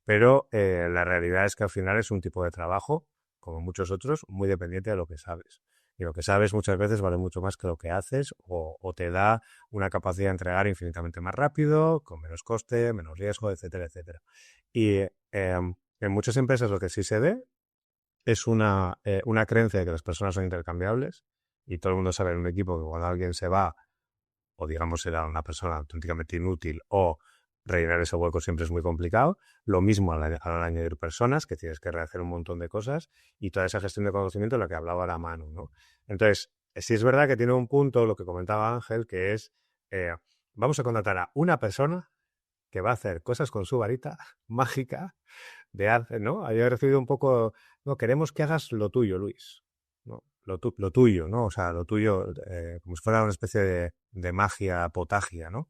Pero la realidad es que al final es un tipo de trabajo, como muchos otros, muy dependiente de lo que sabes. Y lo que sabes muchas veces vale mucho más que lo que haces o te da una capacidad de entregar infinitamente más rápido, con menos coste, menos riesgo, etcétera, etcétera. Y en muchas empresas lo que sí se ve es una creencia de que las personas son intercambiables y todo el mundo sabe en un equipo que cuando alguien se va o digamos era una persona auténticamente inútil o rellenar ese hueco siempre es muy complicado. Lo mismo al añadir personas, que tienes que rehacer un montón de cosas y toda esa gestión de conocimiento de la que hablaba la Manu, ¿no? Entonces, sí es verdad que tiene un punto, lo que comentaba Ángel, que es vamos a contratar a una persona que va a hacer cosas con su varita mágica de arte, ¿no? Yo he recibido un poco, no, queremos que hagas lo tuyo, Luis, ¿no? Lo tuyo, ¿no? O sea, lo tuyo, como si fuera una especie de magia potagia, ¿no?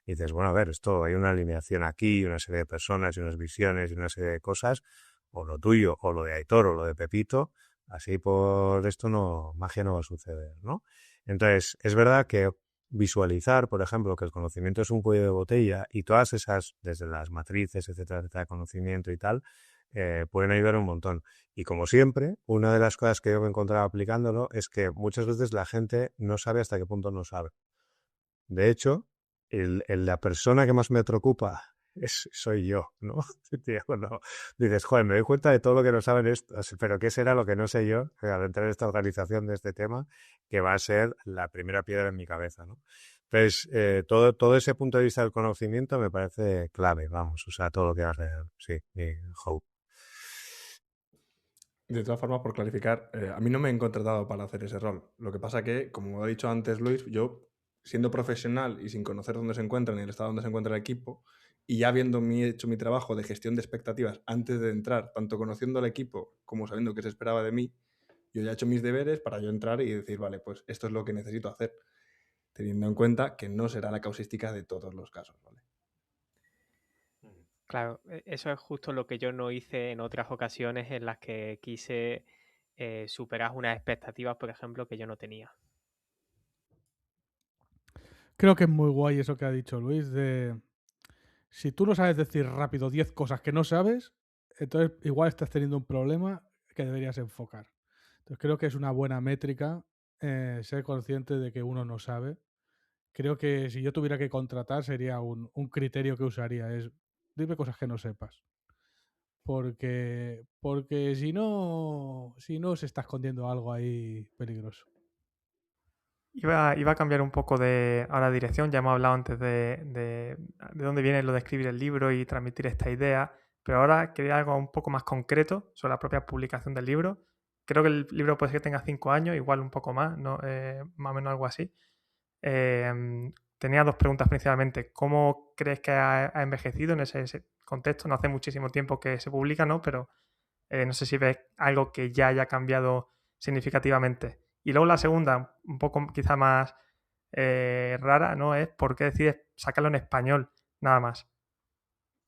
Y dices, bueno, a ver, esto hay una alineación aquí, una serie de personas y unas visiones y una serie de cosas, o lo tuyo, o lo de Aitor, o lo de Pepito, así por esto magia no va a suceder, ¿no? Entonces, es verdad que visualizar, por ejemplo, que el conocimiento es un cuello de botella y todas esas, desde las matrices, etcétera, etcétera, de conocimiento y tal, pueden ayudar un montón. Y como siempre, una de las cosas que yo me he encontrado aplicándolo es que muchas veces la gente no sabe hasta qué punto no sabe. De hecho, la persona que más me preocupa soy yo, ¿no? Cuando dices, joder, me doy cuenta de todo lo que no saben estos, pero ¿qué será lo que no sé yo al entrar en esta organización de este tema? Que va a ser la primera piedra en mi cabeza, ¿no? Entonces, todo ese punto de vista del conocimiento me parece clave, vamos, o sea, todo lo que hace, sí, Hope. De todas formas, por clarificar, a mí no me han contratado para hacer ese rol. Lo que pasa que, como ha dicho antes Luis, yo, siendo profesional y sin conocer dónde se encuentra ni el estado donde se encuentra el equipo, y ya habiendo hecho mi trabajo de gestión de expectativas antes de entrar, tanto conociendo al equipo como sabiendo qué se esperaba de mí, yo ya he hecho mis deberes para yo entrar y decir, vale, pues esto es lo que necesito hacer, teniendo en cuenta que no será la causística de todos los casos, ¿vale? Claro, eso es justo lo que yo no hice en otras ocasiones en las que quise superar unas expectativas, por ejemplo, que yo no tenía. Creo que es muy guay eso que ha dicho Luis, de si tú no sabes decir rápido 10 cosas que no sabes, entonces igual estás teniendo un problema que deberías enfocar. Entonces creo que es una buena métrica ser consciente de que uno no sabe. Creo que si yo tuviera que contratar sería un criterio que usaría, es dime cosas que no sepas. Porque si no se está escondiendo algo ahí peligroso. Iba a cambiar un poco ahora dirección, ya hemos hablado antes de dónde viene lo de escribir el libro y transmitir esta idea, pero ahora quería algo un poco más concreto sobre la propia publicación del libro. Creo que el libro puede ser que tenga 5 años, igual un poco más, ¿no? Más o menos algo así. Tenía 2 preguntas principalmente. ¿Cómo crees que ha envejecido en ese contexto? No hace muchísimo tiempo que se publica, ¿no? Pero no sé si ves algo que ya haya cambiado significativamente. Y luego la segunda, un poco quizá más rara, ¿no? Es por qué decides sacarlo en español, nada más.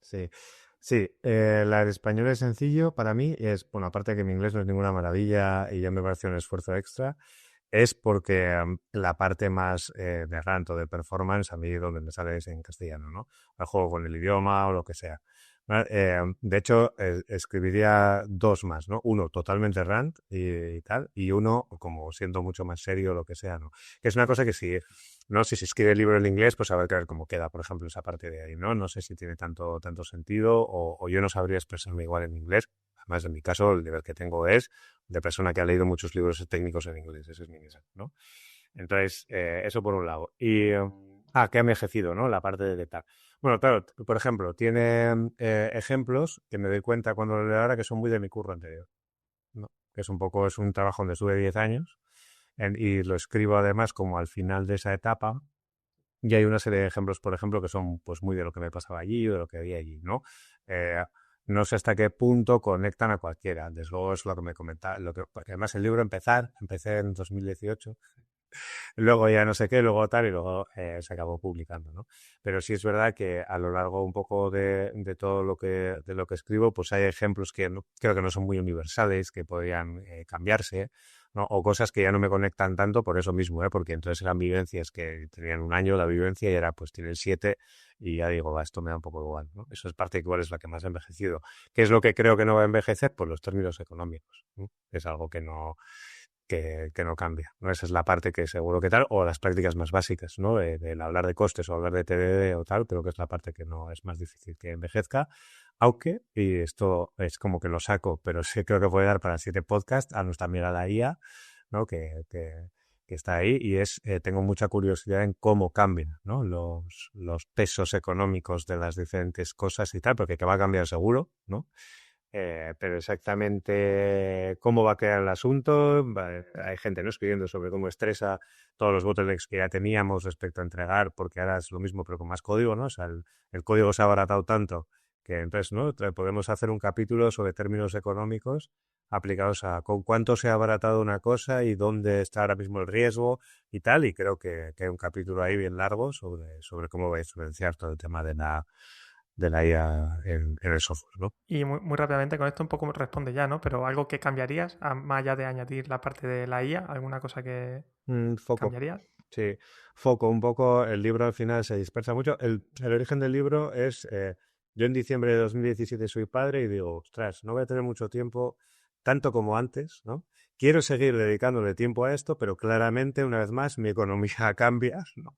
Sí, la de español es sencillo para mí, es, bueno, aparte de que mi inglés no es ninguna maravilla y ya me parece un esfuerzo extra, es porque la parte más de rant o de performance a mí donde me sale es en castellano, ¿no? El juego con el idioma o lo que sea. De hecho, escribiría 2 más, ¿no? Uno totalmente rant y tal, y uno como siendo mucho más serio o lo que sea, ¿no? Que es una cosa que si se escribe el libro en inglés, pues a ver cómo queda, por ejemplo, esa parte de ahí, ¿no? No sé si tiene tanto sentido o yo no sabría expresarme igual en inglés. Además, en mi caso, el nivel que tengo es de persona que ha leído muchos libros técnicos en inglés. Ese es mi nivel, ¿no? Entonces, eso por un lado. Y, que ha envejecido, ¿no? La parte de tal. Bueno, claro, por ejemplo, tiene ejemplos que me doy cuenta cuando lo leo ahora que son muy de mi curro anterior, ¿no? Que es un trabajo donde estuve 10 años y lo escribo además como al final de esa etapa. Y hay una serie de ejemplos, por ejemplo, que son pues muy de lo que me pasaba allí o de lo que había allí, ¿no? No sé hasta qué punto conectan a cualquiera. Desde luego es lo que me comentaba, porque además el libro empecé en 2018, luego ya no sé qué, luego tal, y luego se acabó publicando, ¿no? Pero sí es verdad que a lo largo un poco de todo de lo que escribo, pues hay ejemplos que creo que no son muy universales, que podrían cambiarse, ¿no? O cosas que ya no me conectan tanto por eso mismo, porque entonces eran vivencias que tenían un año la vivencia y ahora pues tienen 7 y ya digo, va, esto me da un poco igual, ¿no? Eso es parte que igual es la que más ha envejecido. ¿Qué es lo que creo que no va a envejecer? Pues los términos económicos, ¿no? Es algo que no cambia, ¿no? Esa es la parte que seguro que tal, o las prácticas más básicas, ¿no? El hablar de costes o hablar de TDD o tal, creo que es la parte que no es más difícil que envejezca, aunque, y esto es como que lo saco, pero sí creo que puede dar para 7 podcasts, a nuestra amiga la IA, ¿no? Que está ahí, y tengo mucha curiosidad en cómo cambian, ¿no? Los pesos económicos de las diferentes cosas y tal, porque que va a cambiar seguro, ¿no? Pero exactamente cómo va a quedar el asunto, hay gente, ¿no?, escribiendo sobre cómo estresa todos los bottlenecks que ya teníamos respecto a entregar, porque ahora es lo mismo pero con más código, ¿no? O sea, el código se ha abaratado tanto que entonces, ¿no?, podemos hacer un capítulo sobre términos económicos aplicados a con cuánto se ha abaratado una cosa y dónde está ahora mismo el riesgo y tal, y creo que hay un capítulo ahí bien largo sobre cómo va a influenciar todo el tema de la IA en el software, ¿no? Y muy rápidamente con esto un poco responde ya, ¿no? Pero algo que cambiarías, más allá de añadir la parte de la IA, ¿alguna cosa que Foco. cambiarías? Sí, foco. Un poco, el libro al final se dispersa mucho. El origen del libro es, yo en diciembre de 2017 soy padre y digo, ostras, no voy a tener mucho tiempo, tanto como antes, ¿no? Quiero seguir dedicándole tiempo a esto, pero claramente, una vez más, mi economía cambia, ¿no?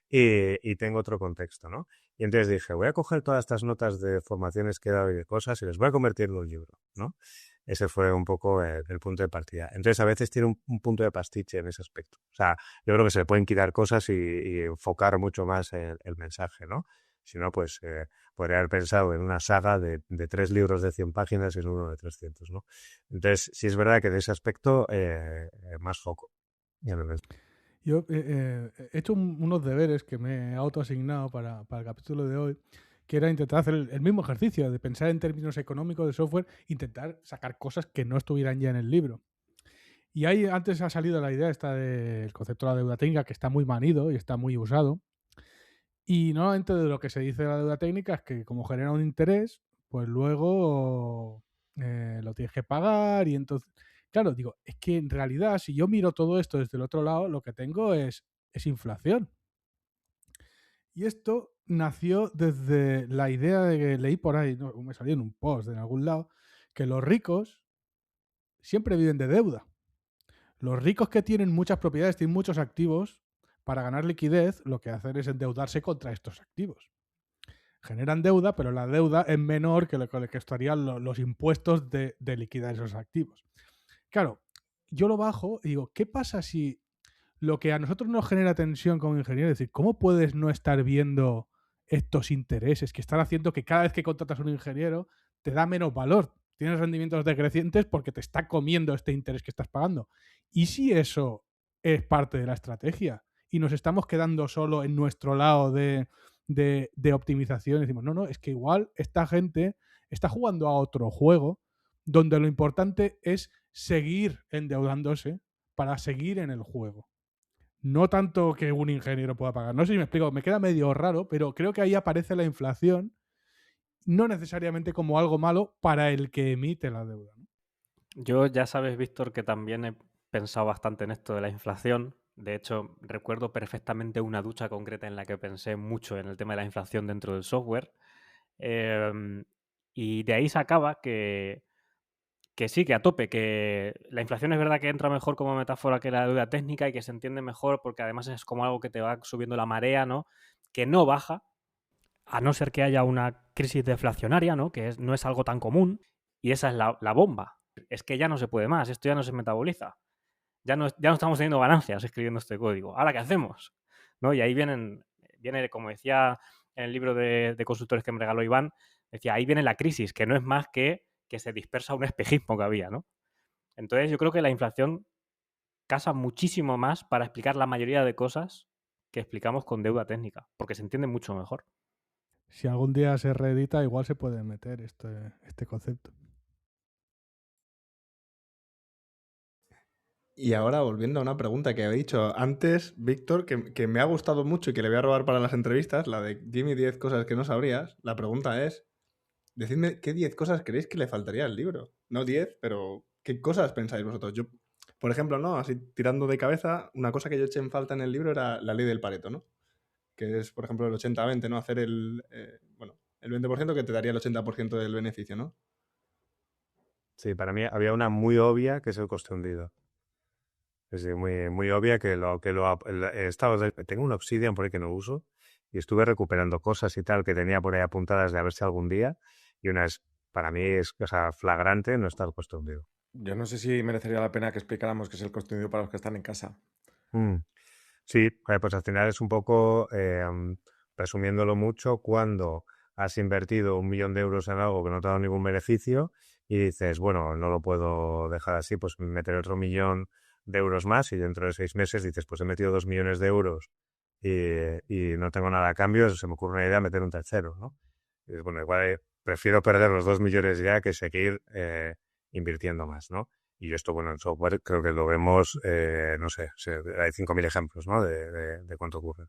Y tengo otro contexto, ¿no? Y entonces dije, voy a coger todas estas notas de formaciones que he dado y de cosas y les voy a convertir en un libro, ¿no? Ese fue un poco el punto de partida. Entonces, a veces tiene un punto de pastiche en ese aspecto. O sea, yo creo que se le pueden quitar cosas y enfocar mucho más el mensaje, ¿no? Si no, pues podría haber pensado en una saga de 3 libros de 100 páginas y en uno de 300, ¿no? Entonces, sí es verdad que de ese aspecto, más foco. Ya lo ves. Yo he hecho unos deberes que me he autoasignado para el capítulo de hoy, que era intentar hacer el mismo ejercicio, de pensar en términos económicos de software, intentar sacar cosas que no estuvieran ya en el libro. Y ahí antes ha salido la idea esta del concepto de la deuda técnica, que está muy manido y está muy usado. Y normalmente de lo que se dice de la deuda técnica es que como genera un interés, pues luego lo tienes que pagar y entonces... Claro, digo, es que en realidad si yo miro todo esto desde el otro lado, lo que tengo es inflación. Y esto nació desde la idea de que leí por ahí, no, me salió en un post en algún lado, que los ricos siempre viven de deuda. Los ricos que tienen muchas propiedades, tienen muchos activos, para ganar liquidez, lo que hacen es endeudarse contra estos activos. Generan deuda, pero la deuda es menor que lo que estarían los impuestos de liquidar esos activos. Claro, yo lo bajo y digo, ¿qué pasa si lo que a nosotros nos genera tensión como ingenieros, es decir, ¿cómo puedes no estar viendo estos intereses que están haciendo que cada vez que contratas a un ingeniero te da menos valor? Tienes rendimientos decrecientes porque te está comiendo este interés que estás pagando. ¿Y si eso es parte de la estrategia y nos estamos quedando solo en nuestro lado de optimización? Decimos, no, es que igual esta gente está jugando a otro juego donde lo importante es seguir endeudándose para seguir en el juego. No tanto que un ingeniero pueda pagar. No sé si me explico, me queda medio raro, pero creo que ahí aparece la inflación, no necesariamente como algo malo para el que emite la deuda, ¿no? Yo ya sabes, Víctor, que también he pensado bastante en esto de la inflación. De hecho, recuerdo perfectamente una ducha concreta en la que pensé mucho en el tema de la inflación dentro del software. Y de ahí sacaba que sí, que a tope, que la inflación es verdad que entra mejor como metáfora que la deuda técnica y que se entiende mejor porque además es como algo que te va subiendo la marea, ¿no? Que no baja, a no ser que haya una crisis deflacionaria, ¿no? Que no es algo tan común. Y esa es la bomba. Es que ya no se puede más, esto ya no se metaboliza. Ya no estamos teniendo ganancias escribiendo este código. ¿Ahora qué hacemos? ¿No? Y ahí viene, como decía en el libro de consultores que me regaló Iván, decía, ahí viene la crisis, que no es más que se dispersa un espejismo que había, ¿no? Entonces yo creo que la inflación casa muchísimo más para explicar la mayoría de cosas que explicamos con deuda técnica, porque se entiende mucho mejor. Si algún día se reedita, igual se puede meter este concepto. Y ahora, volviendo a una pregunta que había dicho antes, Víctor, que me ha gustado mucho y que le voy a robar para las entrevistas, la de dime 10 cosas que no sabrías. La pregunta es, decidme qué 10 cosas creéis que le faltaría al libro. No 10, pero ¿qué cosas pensáis vosotros? Yo, por ejemplo, ¿no? Así tirando de cabeza, una cosa que yo eché en falta en el libro era la ley del Pareto, ¿no? Que es, por ejemplo, el 80-20, ¿no? Hacer el 20% que te daría el 80% del beneficio, ¿no? Sí, para mí había una muy obvia que es el coste hundido. Es decir, muy, muy obvia que tengo un Obsidian por ahí que no uso y estuve recuperando cosas y tal que tenía por ahí apuntadas de a ver si algún día, y una es, para mí es cosa flagrante no está el coste hundido. Yo no sé si merecería la pena que explicáramos qué es el coste hundido para los que están en casa. Sí, pues al final es un poco, resumiéndolo mucho, cuando has invertido 1 millón de euros en algo que no te ha dado ningún beneficio y dices, bueno, no lo puedo dejar así, pues meter otro 1 millón de euros más, y dentro de 6 meses dices, pues he metido 2 millones de euros y no tengo nada a cambio, se me ocurre una idea meter un tercero, ¿no? Y dices, bueno, igual prefiero perder los 2 millones ya que seguir invirtiendo más, ¿no? Y esto, bueno, en software creo que lo vemos, no sé, hay 5.000 ejemplos, ¿no? De cuánto ocurre.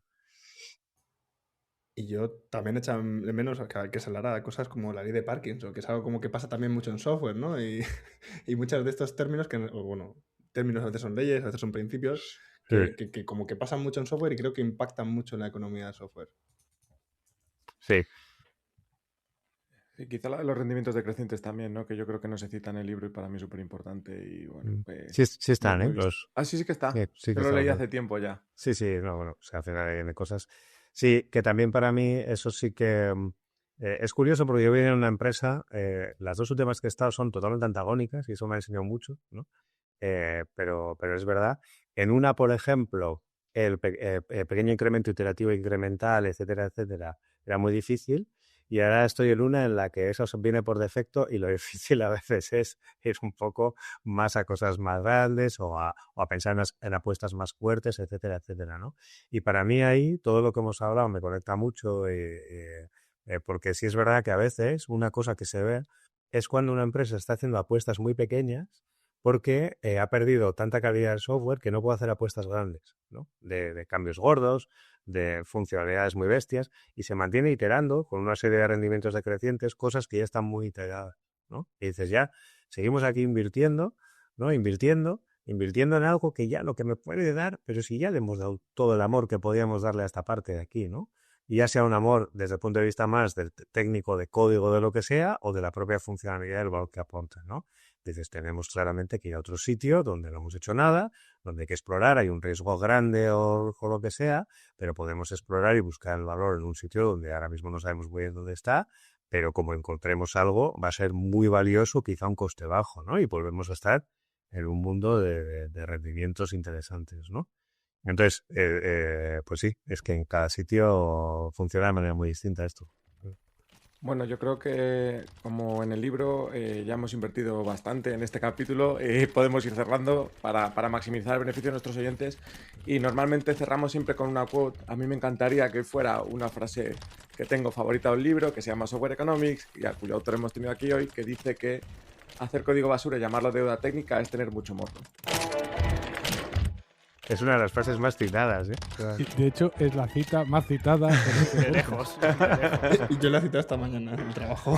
Y yo también echo de menos que se hablara de cosas como la ley de Parkinson, que es algo como que pasa también mucho en software, ¿no? Y muchos de estos términos términos a veces son leyes, a veces son principios, que como que pasan mucho en software y creo que impactan mucho en la economía del software. Sí. Y quizá los rendimientos decrecientes también, ¿no? Que yo creo que no se cita en el libro y para mí es súper importante. Y bueno, pues, sí están, ¿eh? Sí que está. Sí que lo leí hace tiempo ya. Sí, no, bueno, o sea, al final hay cosas. Sí, que también para mí eso sí que es curioso, porque yo vine en una empresa, las dos últimas que he estado son totalmente antagónicas y eso me ha enseñado mucho, ¿no? Pero es verdad. En una, por ejemplo, el pequeño incremento iterativo incremental, etcétera, etcétera, era muy difícil. Y ahora estoy en una en la que eso viene por defecto y lo difícil a veces es ir un poco más a cosas más grandes o a pensar en apuestas más fuertes, etcétera, etcétera, ¿no? Y para mí ahí todo lo que hemos hablado me conecta mucho porque sí es verdad que a veces una cosa que se ve es cuando una empresa está haciendo apuestas muy pequeñas porque ha perdido tanta calidad del software que no puede hacer apuestas grandes, ¿no? De cambios gordos, de funcionalidades muy bestias, y se mantiene iterando con una serie de rendimientos decrecientes, cosas que ya están muy iteradas, ¿no? Y dices, ya, seguimos aquí invirtiendo, ¿no? Invirtiendo en algo que ya lo que me puede dar, pero si ya le hemos dado todo el amor que podíamos darle a esta parte de aquí, ¿no? Y ya sea un amor desde el punto de vista más del técnico, de código, de lo que sea, o de la propia funcionalidad del valor que aporta, ¿no? Dices, tenemos claramente que ir a otro sitio donde no hemos hecho nada, donde hay que explorar, hay un riesgo grande o lo que sea, pero podemos explorar y buscar el valor en un sitio donde ahora mismo no sabemos muy bien dónde está, pero como encontremos algo, va a ser muy valioso, quizá a un coste bajo, ¿no? Y volvemos a estar en un mundo de rendimientos interesantes, ¿no? Entonces, pues sí, es que en cada sitio funciona de manera muy distinta esto. Bueno, yo creo que como en el libro ya hemos invertido bastante en este capítulo, podemos ir cerrando para maximizar el beneficio de nuestros oyentes, y normalmente cerramos siempre con una quote. A mí me encantaría que fuera una frase que tengo favorita del libro, que se llama Software Economics, y a cuyo autor hemos tenido aquí hoy, que dice que hacer código basura y llamarlo deuda técnica es tener mucho morro. Es una de las frases más citadas, ¿eh? Sí, de hecho, es la cita más citada. De lejos. Yo la cité esta mañana en el trabajo.